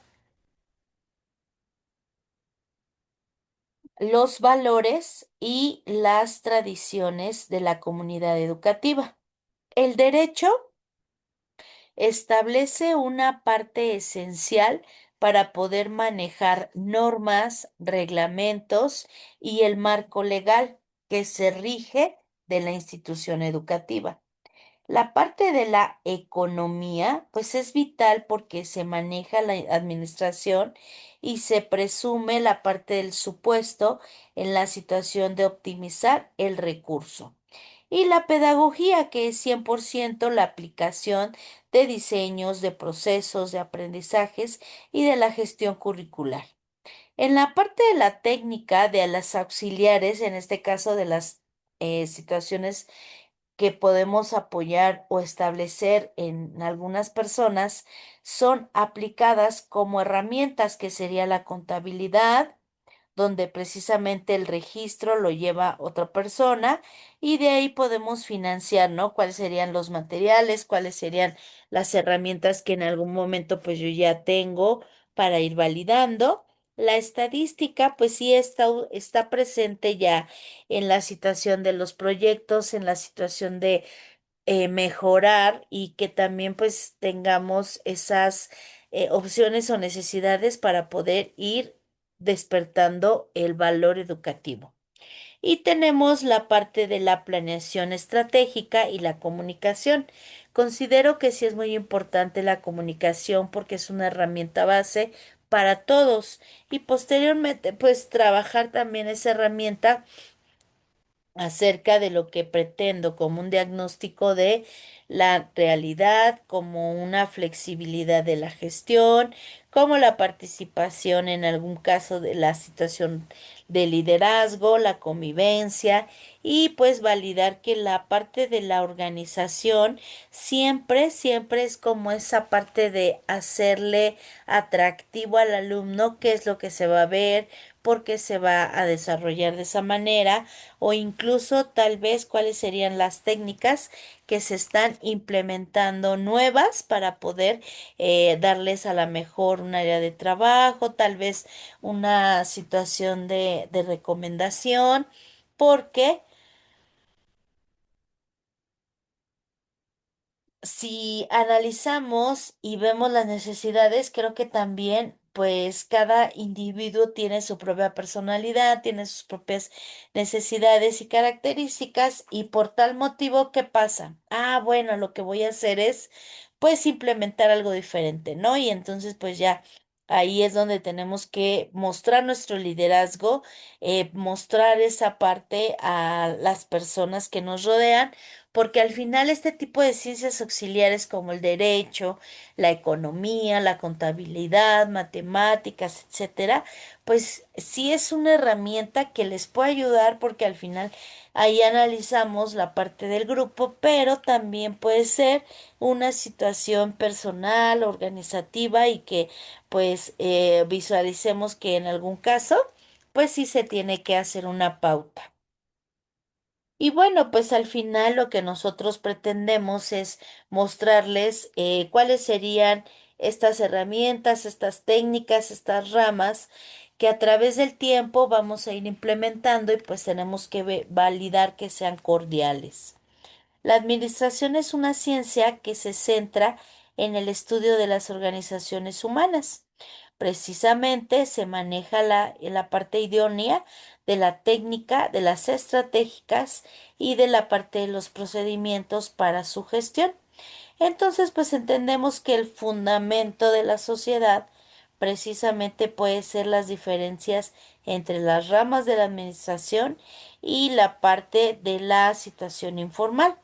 los valores y las tradiciones de la comunidad educativa. El derecho establece una parte esencial para poder manejar normas, reglamentos y el marco legal que se rige de la institución educativa. La parte de la economía, pues es vital porque se maneja la administración y se presume la parte del supuesto en la situación de optimizar el recurso. Y la pedagogía, que es 100% la aplicación de diseños, de procesos, de aprendizajes y de la gestión curricular. En la parte de la técnica, de las auxiliares, en este caso de las situaciones que podemos apoyar o establecer en algunas personas, son aplicadas como herramientas que sería la contabilidad, donde precisamente el registro lo lleva otra persona y de ahí podemos financiar, ¿no? ¿Cuáles serían los materiales? ¿Cuáles serían las herramientas que en algún momento pues yo ya tengo para ir validando? La estadística pues sí está presente ya en la situación de los proyectos, en la situación de mejorar y que también pues tengamos esas opciones o necesidades para poder ir despertando el valor educativo. Y tenemos la parte de la planeación estratégica y la comunicación. Considero que sí es muy importante la comunicación porque es una herramienta base para todos y posteriormente pues trabajar también esa herramienta acerca de lo que pretendo como un diagnóstico de la realidad, como una flexibilidad de la gestión, como la participación en algún caso de la situación de liderazgo, la convivencia y pues validar que la parte de la organización siempre es como esa parte de hacerle atractivo al alumno, qué es lo que se va a ver, por qué se va a desarrollar de esa manera o incluso tal vez cuáles serían las técnicas que se están implementando nuevas para poder darles a la mejor un área de trabajo, tal vez una situación de recomendación, porque si analizamos y vemos las necesidades, creo que también, pues cada individuo tiene su propia personalidad, tiene sus propias necesidades y características, y por tal motivo, ¿qué pasa? Ah, bueno, lo que voy a hacer es, pues, implementar algo diferente, ¿no? Y entonces, pues ya. Ahí es donde tenemos que mostrar nuestro liderazgo, mostrar esa parte a las personas que nos rodean, porque al final este tipo de ciencias auxiliares como el derecho, la economía, la contabilidad, matemáticas, etcétera, pues sí es una herramienta que les puede ayudar, porque al final ahí analizamos la parte del grupo, pero también puede ser una situación personal, organizativa, y que pues visualicemos que en algún caso pues sí se tiene que hacer una pauta. Y bueno, pues al final lo que nosotros pretendemos es mostrarles cuáles serían estas herramientas, estas técnicas, estas ramas que a través del tiempo vamos a ir implementando, y pues tenemos que validar que sean cordiales. La administración es una ciencia que se centra en el estudio de las organizaciones humanas. Precisamente se maneja en la parte idónea de la técnica, de las estratégicas y de la parte de los procedimientos para su gestión. Entonces, pues entendemos que el fundamento de la sociedad precisamente puede ser las diferencias entre las ramas de la administración y la parte de la situación informal.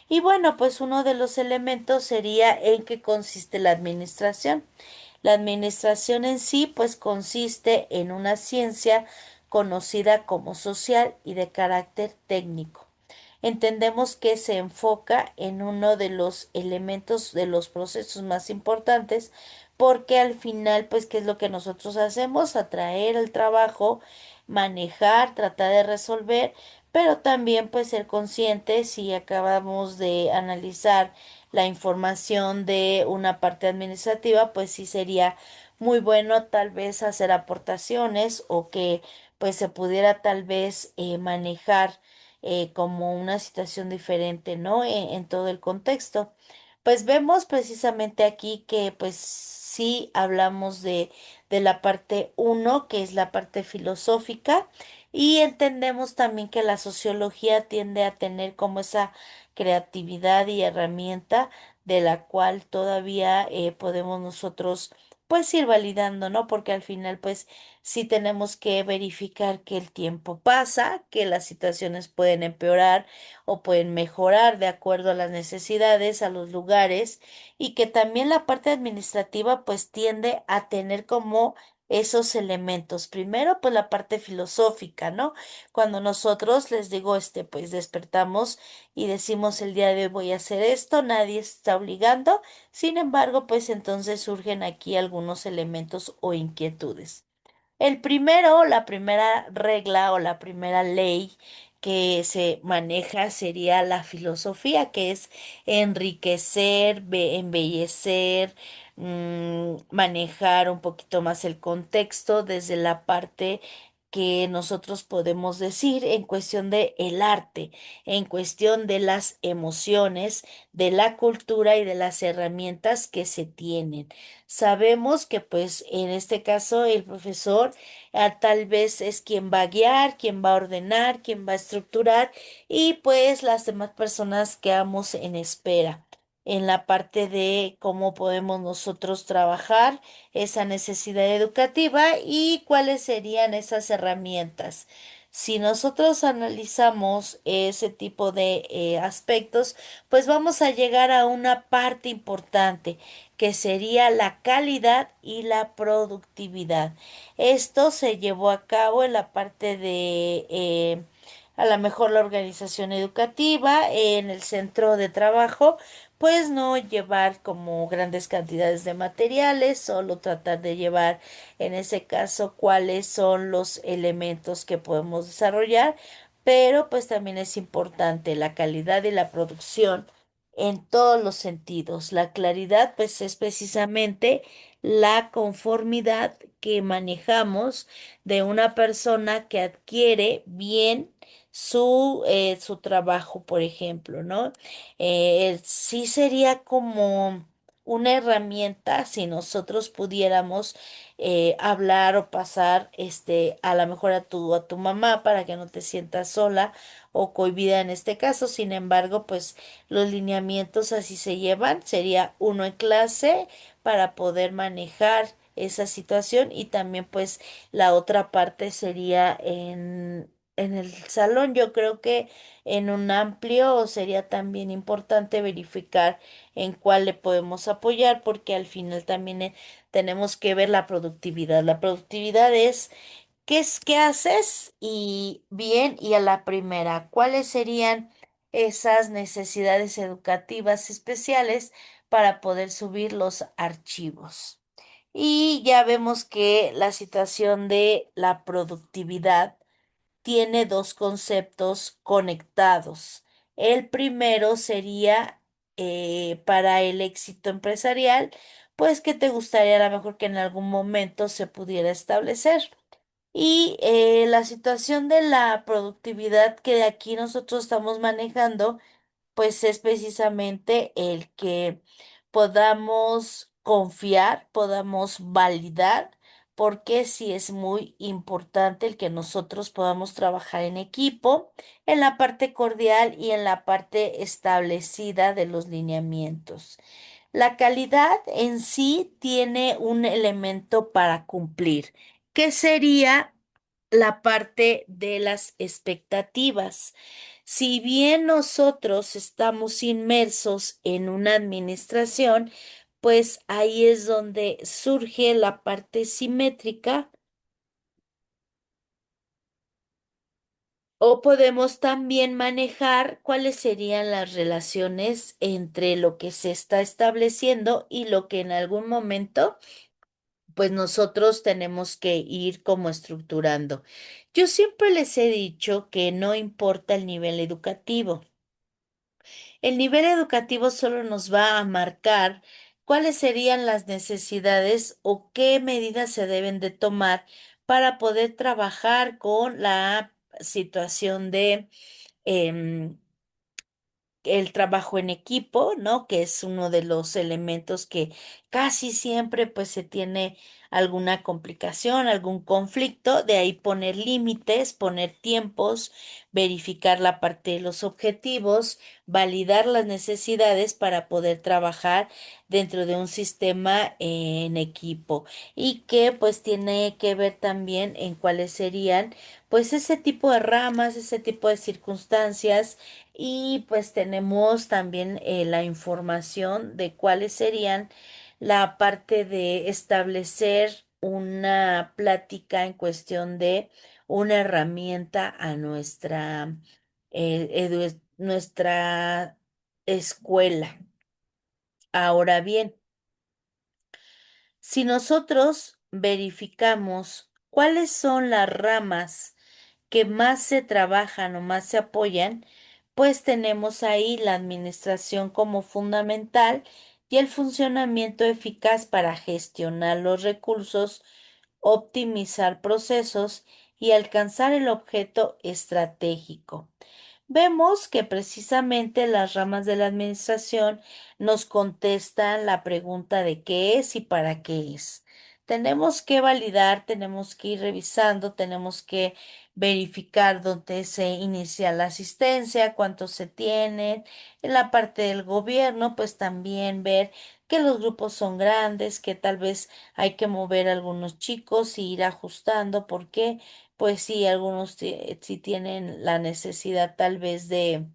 Y bueno, pues uno de los elementos sería en qué consiste la administración. La administración en sí, pues consiste en una ciencia conocida como social y de carácter técnico. Entendemos que se enfoca en uno de los elementos de los procesos más importantes, porque al final, pues, ¿qué es lo que nosotros hacemos? Atraer el trabajo, manejar, tratar de resolver, pero también, pues, ser conscientes si acabamos de analizar la información de una parte administrativa, pues sí sería muy bueno tal vez hacer aportaciones, o que pues se pudiera tal vez manejar como una situación diferente, ¿no? En todo el contexto. Pues vemos precisamente aquí que pues sí hablamos de la parte uno, que es la parte filosófica, y entendemos también que la sociología tiende a tener como esa creatividad y herramienta de la cual todavía podemos nosotros pues ir validando, ¿no? Porque al final pues sí tenemos que verificar que el tiempo pasa, que las situaciones pueden empeorar o pueden mejorar de acuerdo a las necesidades, a los lugares, y que también la parte administrativa pues tiende a tener como esos elementos. Primero, pues la parte filosófica, ¿no? Cuando nosotros, les digo, pues despertamos y decimos el día de hoy voy a hacer esto, nadie está obligando. Sin embargo, pues entonces surgen aquí algunos elementos o inquietudes. El primero, la primera regla o la primera ley que se maneja sería la filosofía, que es enriquecer, embellecer, manejar un poquito más el contexto desde la parte que nosotros podemos decir en cuestión de el arte, en cuestión de las emociones, de la cultura y de las herramientas que se tienen. Sabemos que pues en este caso el profesor tal vez es quien va a guiar, quien va a ordenar, quien va a estructurar, y pues las demás personas quedamos en espera en la parte de cómo podemos nosotros trabajar esa necesidad educativa y cuáles serían esas herramientas. Si nosotros analizamos ese tipo de aspectos, pues vamos a llegar a una parte importante, que sería la calidad y la productividad. Esto se llevó a cabo en la parte de a lo mejor la organización educativa, en el centro de trabajo, pues no llevar como grandes cantidades de materiales, solo tratar de llevar en ese caso cuáles son los elementos que podemos desarrollar, pero pues también es importante la calidad y la producción en todos los sentidos. La claridad, pues, es precisamente la conformidad que manejamos de una persona que adquiere bien su trabajo, por ejemplo, ¿no? Sí sería como una herramienta si nosotros pudiéramos hablar o pasar a lo mejor a tu mamá para que no te sientas sola o cohibida en este caso. Sin embargo, pues los lineamientos así se llevan. Sería uno en clase para poder manejar esa situación y también pues la otra parte sería en el salón. Yo creo que en un amplio sería también importante verificar en cuál le podemos apoyar porque al final también tenemos que ver la productividad. La productividad es qué haces y bien y a la primera, ¿cuáles serían esas necesidades educativas especiales para poder subir los archivos? Y ya vemos que la situación de la productividad tiene dos conceptos conectados. El primero sería para el éxito empresarial, pues que te gustaría a lo mejor que en algún momento se pudiera establecer. Y la situación de la productividad que aquí nosotros estamos manejando pues es precisamente el que podamos confiar, podamos validar, porque sí es muy importante el que nosotros podamos trabajar en equipo, en la parte cordial y en la parte establecida de los lineamientos. La calidad en sí tiene un elemento para cumplir, que sería la parte de las expectativas. Si bien nosotros estamos inmersos en una administración, pues ahí es donde surge la parte simétrica o podemos también manejar cuáles serían las relaciones entre lo que se está estableciendo y lo que en algún momento, pues nosotros tenemos que ir como estructurando. Yo siempre les he dicho que no importa el nivel educativo. El nivel educativo solo nos va a marcar cuáles serían las necesidades o qué medidas se deben de tomar para poder trabajar con la situación de em, el trabajo en equipo, ¿no? Que es uno de los elementos que casi siempre pues se tiene alguna complicación, algún conflicto, de ahí poner límites, poner tiempos, verificar la parte de los objetivos, validar las necesidades para poder trabajar dentro de un sistema en equipo y que pues tiene que ver también en cuáles serían pues ese tipo de ramas, ese tipo de circunstancias y pues tenemos también la información de cuáles serían la parte de establecer una plática en cuestión de una herramienta a nuestra escuela. Ahora bien, si nosotros verificamos cuáles son las ramas que más se trabajan o más se apoyan, pues tenemos ahí la administración como fundamental y el funcionamiento eficaz para gestionar los recursos, optimizar procesos y alcanzar el objeto estratégico. Vemos que precisamente las ramas de la administración nos contestan la pregunta de qué es y para qué es. Tenemos que validar, tenemos que ir revisando, tenemos que verificar dónde se inicia la asistencia, cuántos se tienen. En la parte del gobierno, pues también ver que los grupos son grandes, que tal vez hay que mover a algunos chicos y ir ajustando. ¿Por qué? Pues sí, algunos sí tienen la necesidad tal vez de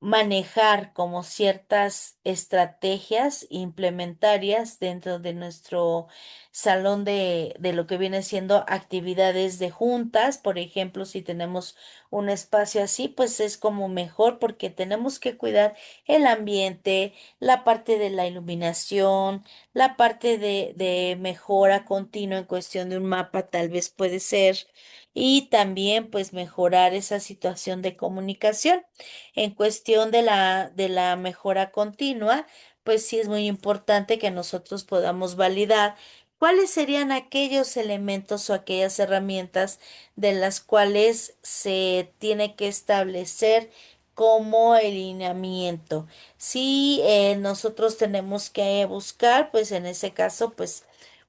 manejar como ciertas estrategias implementarias dentro de nuestro salón de lo que viene siendo actividades de juntas. Por ejemplo, si tenemos un espacio así, pues es como mejor porque tenemos que cuidar el ambiente, la parte de la iluminación, la parte de mejora continua en cuestión de un mapa, tal vez puede ser. y también pues mejorar esa situación de comunicación. En cuestión de la mejora continua, pues sí es muy importante que nosotros podamos validar cuáles serían aquellos elementos o aquellas herramientas de las cuales se tiene que establecer como el lineamiento. Si nosotros tenemos que buscar, pues en ese caso, pues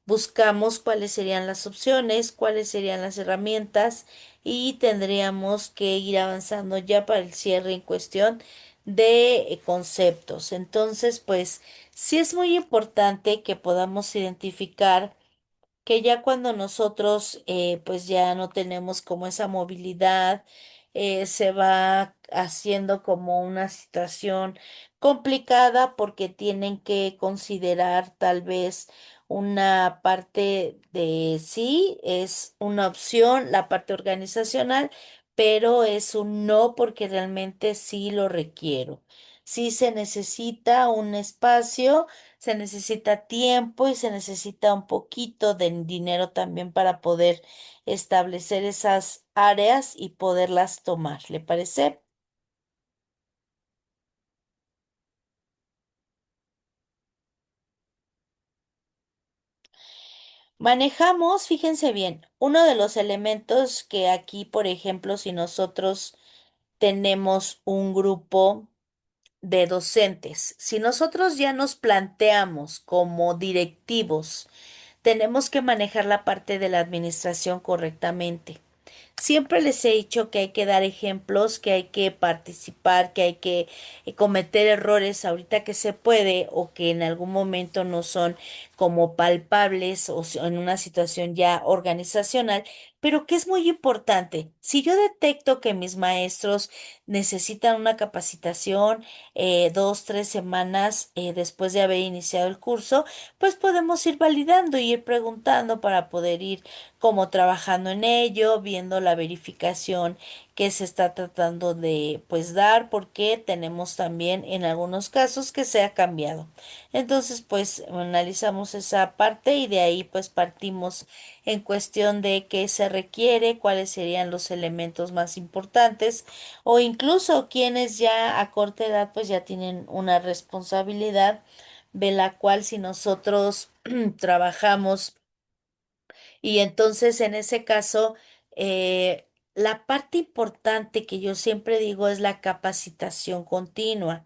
buscamos cuáles serían las opciones, cuáles serían las herramientas y tendríamos que ir avanzando ya para el cierre en cuestión de conceptos. Entonces, pues sí es muy importante que podamos identificar que ya cuando nosotros pues ya no tenemos como esa movilidad, se va haciendo como una situación complicada porque tienen que considerar tal vez una parte de sí, es una opción, la parte organizacional, pero es un no porque realmente sí lo requiero. Sí se necesita un espacio, se necesita tiempo y se necesita un poquito de dinero también para poder establecer esas áreas y poderlas tomar. ¿Le parece? Manejamos, fíjense bien, uno de los elementos que aquí, por ejemplo, si nosotros tenemos un grupo de docentes, si nosotros ya nos planteamos como directivos, tenemos que manejar la parte de la administración correctamente. Siempre les he dicho que hay que dar ejemplos, que hay que participar, que hay que cometer errores ahorita que se puede o que en algún momento no son como palpables o en una situación ya organizacional, pero que es muy importante. Si yo detecto que mis maestros necesitan una capacitación 2, 3 semanas después de haber iniciado el curso, pues podemos ir validando y ir preguntando para poder ir como trabajando en ello, viendo la verificación que se está tratando de pues dar, porque tenemos también en algunos casos que se ha cambiado. Entonces, pues analizamos esa parte y de ahí pues partimos en cuestión de qué se requiere, cuáles serían los elementos más importantes o incluso quienes ya a corta edad pues ya tienen una responsabilidad de la cual si nosotros trabajamos y entonces, en ese caso, la parte importante que yo siempre digo es la capacitación continua.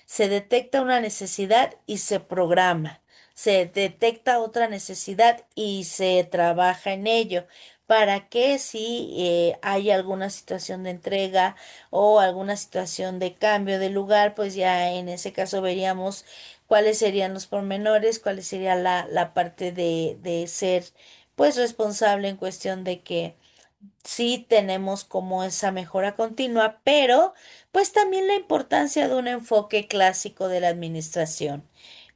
Se detecta una necesidad y se programa. Se detecta otra necesidad y se trabaja en ello para que si hay alguna situación de entrega o alguna situación de cambio de lugar, pues ya en ese caso veríamos cuáles serían los pormenores, cuál sería la parte de ser pues responsable en cuestión de que sí tenemos como esa mejora continua, pero pues también la importancia de un enfoque clásico de la administración.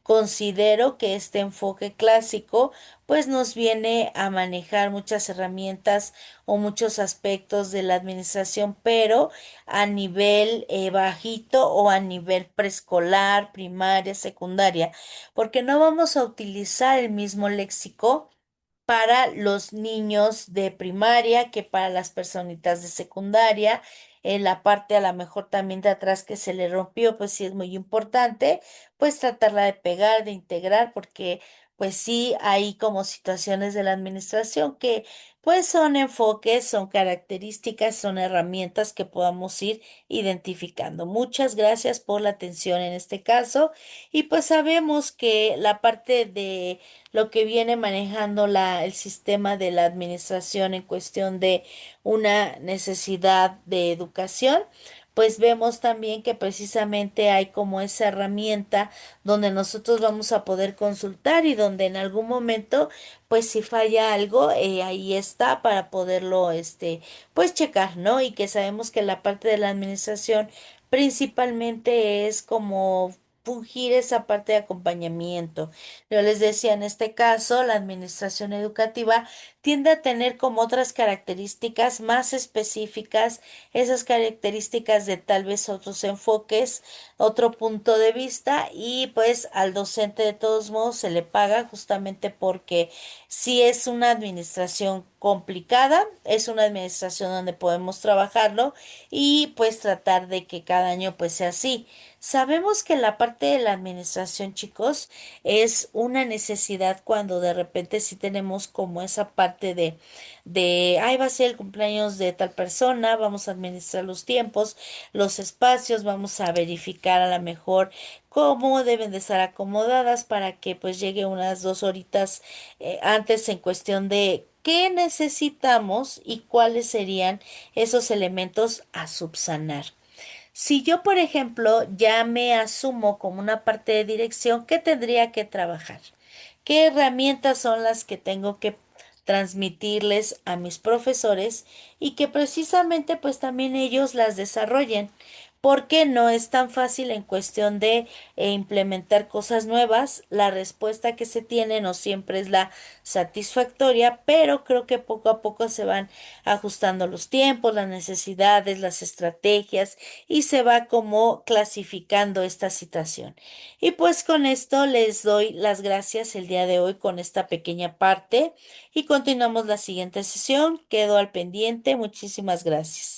Considero que este enfoque clásico pues nos viene a manejar muchas herramientas o muchos aspectos de la administración, pero a nivel bajito o a nivel preescolar, primaria, secundaria, porque no vamos a utilizar el mismo léxico para los niños de primaria que para las personitas de secundaria. En la parte a lo mejor también de atrás que se le rompió, pues sí es muy importante, pues tratarla de pegar, de integrar, porque pues sí hay como situaciones de la administración que pues son enfoques, son características, son herramientas que podamos ir identificando. Muchas gracias por la atención en este caso y pues sabemos que la parte de lo que viene manejando el sistema de la administración en cuestión de una necesidad de educación, pues vemos también que precisamente hay como esa herramienta donde nosotros vamos a poder consultar y donde en algún momento, pues si falla algo, ahí está para poderlo, pues checar, ¿no? Y que sabemos que la parte de la administración principalmente es como fungir esa parte de acompañamiento. Yo les decía, en este caso, la administración educativa tiende a tener como otras características más específicas, esas características de tal vez otros enfoques, otro punto de vista y pues al docente de todos modos se le paga justamente porque Si es una administración complicada, es una administración donde podemos trabajarlo y pues tratar de que cada año pues sea así. Sabemos que la parte de la administración, chicos, es una necesidad cuando de repente sí tenemos como esa parte ay, va a ser el cumpleaños de tal persona, vamos a administrar los tiempos, los espacios, vamos a verificar a lo mejor cómo deben de estar acomodadas para que pues llegue unas 2 horitas antes en cuestión de qué necesitamos y cuáles serían esos elementos a subsanar. Si yo, por ejemplo, ya me asumo como una parte de dirección, ¿qué tendría que trabajar? ¿Qué herramientas son las que tengo que transmitirles a mis profesores y que precisamente pues también ellos las desarrollen? Porque no es tan fácil en cuestión de implementar cosas nuevas. La respuesta que se tiene no siempre es la satisfactoria, pero creo que poco a poco se van ajustando los tiempos, las necesidades, las estrategias y se va como clasificando esta situación. Y pues con esto les doy las gracias el día de hoy con esta pequeña parte y continuamos la siguiente sesión. Quedo al pendiente. Muchísimas gracias.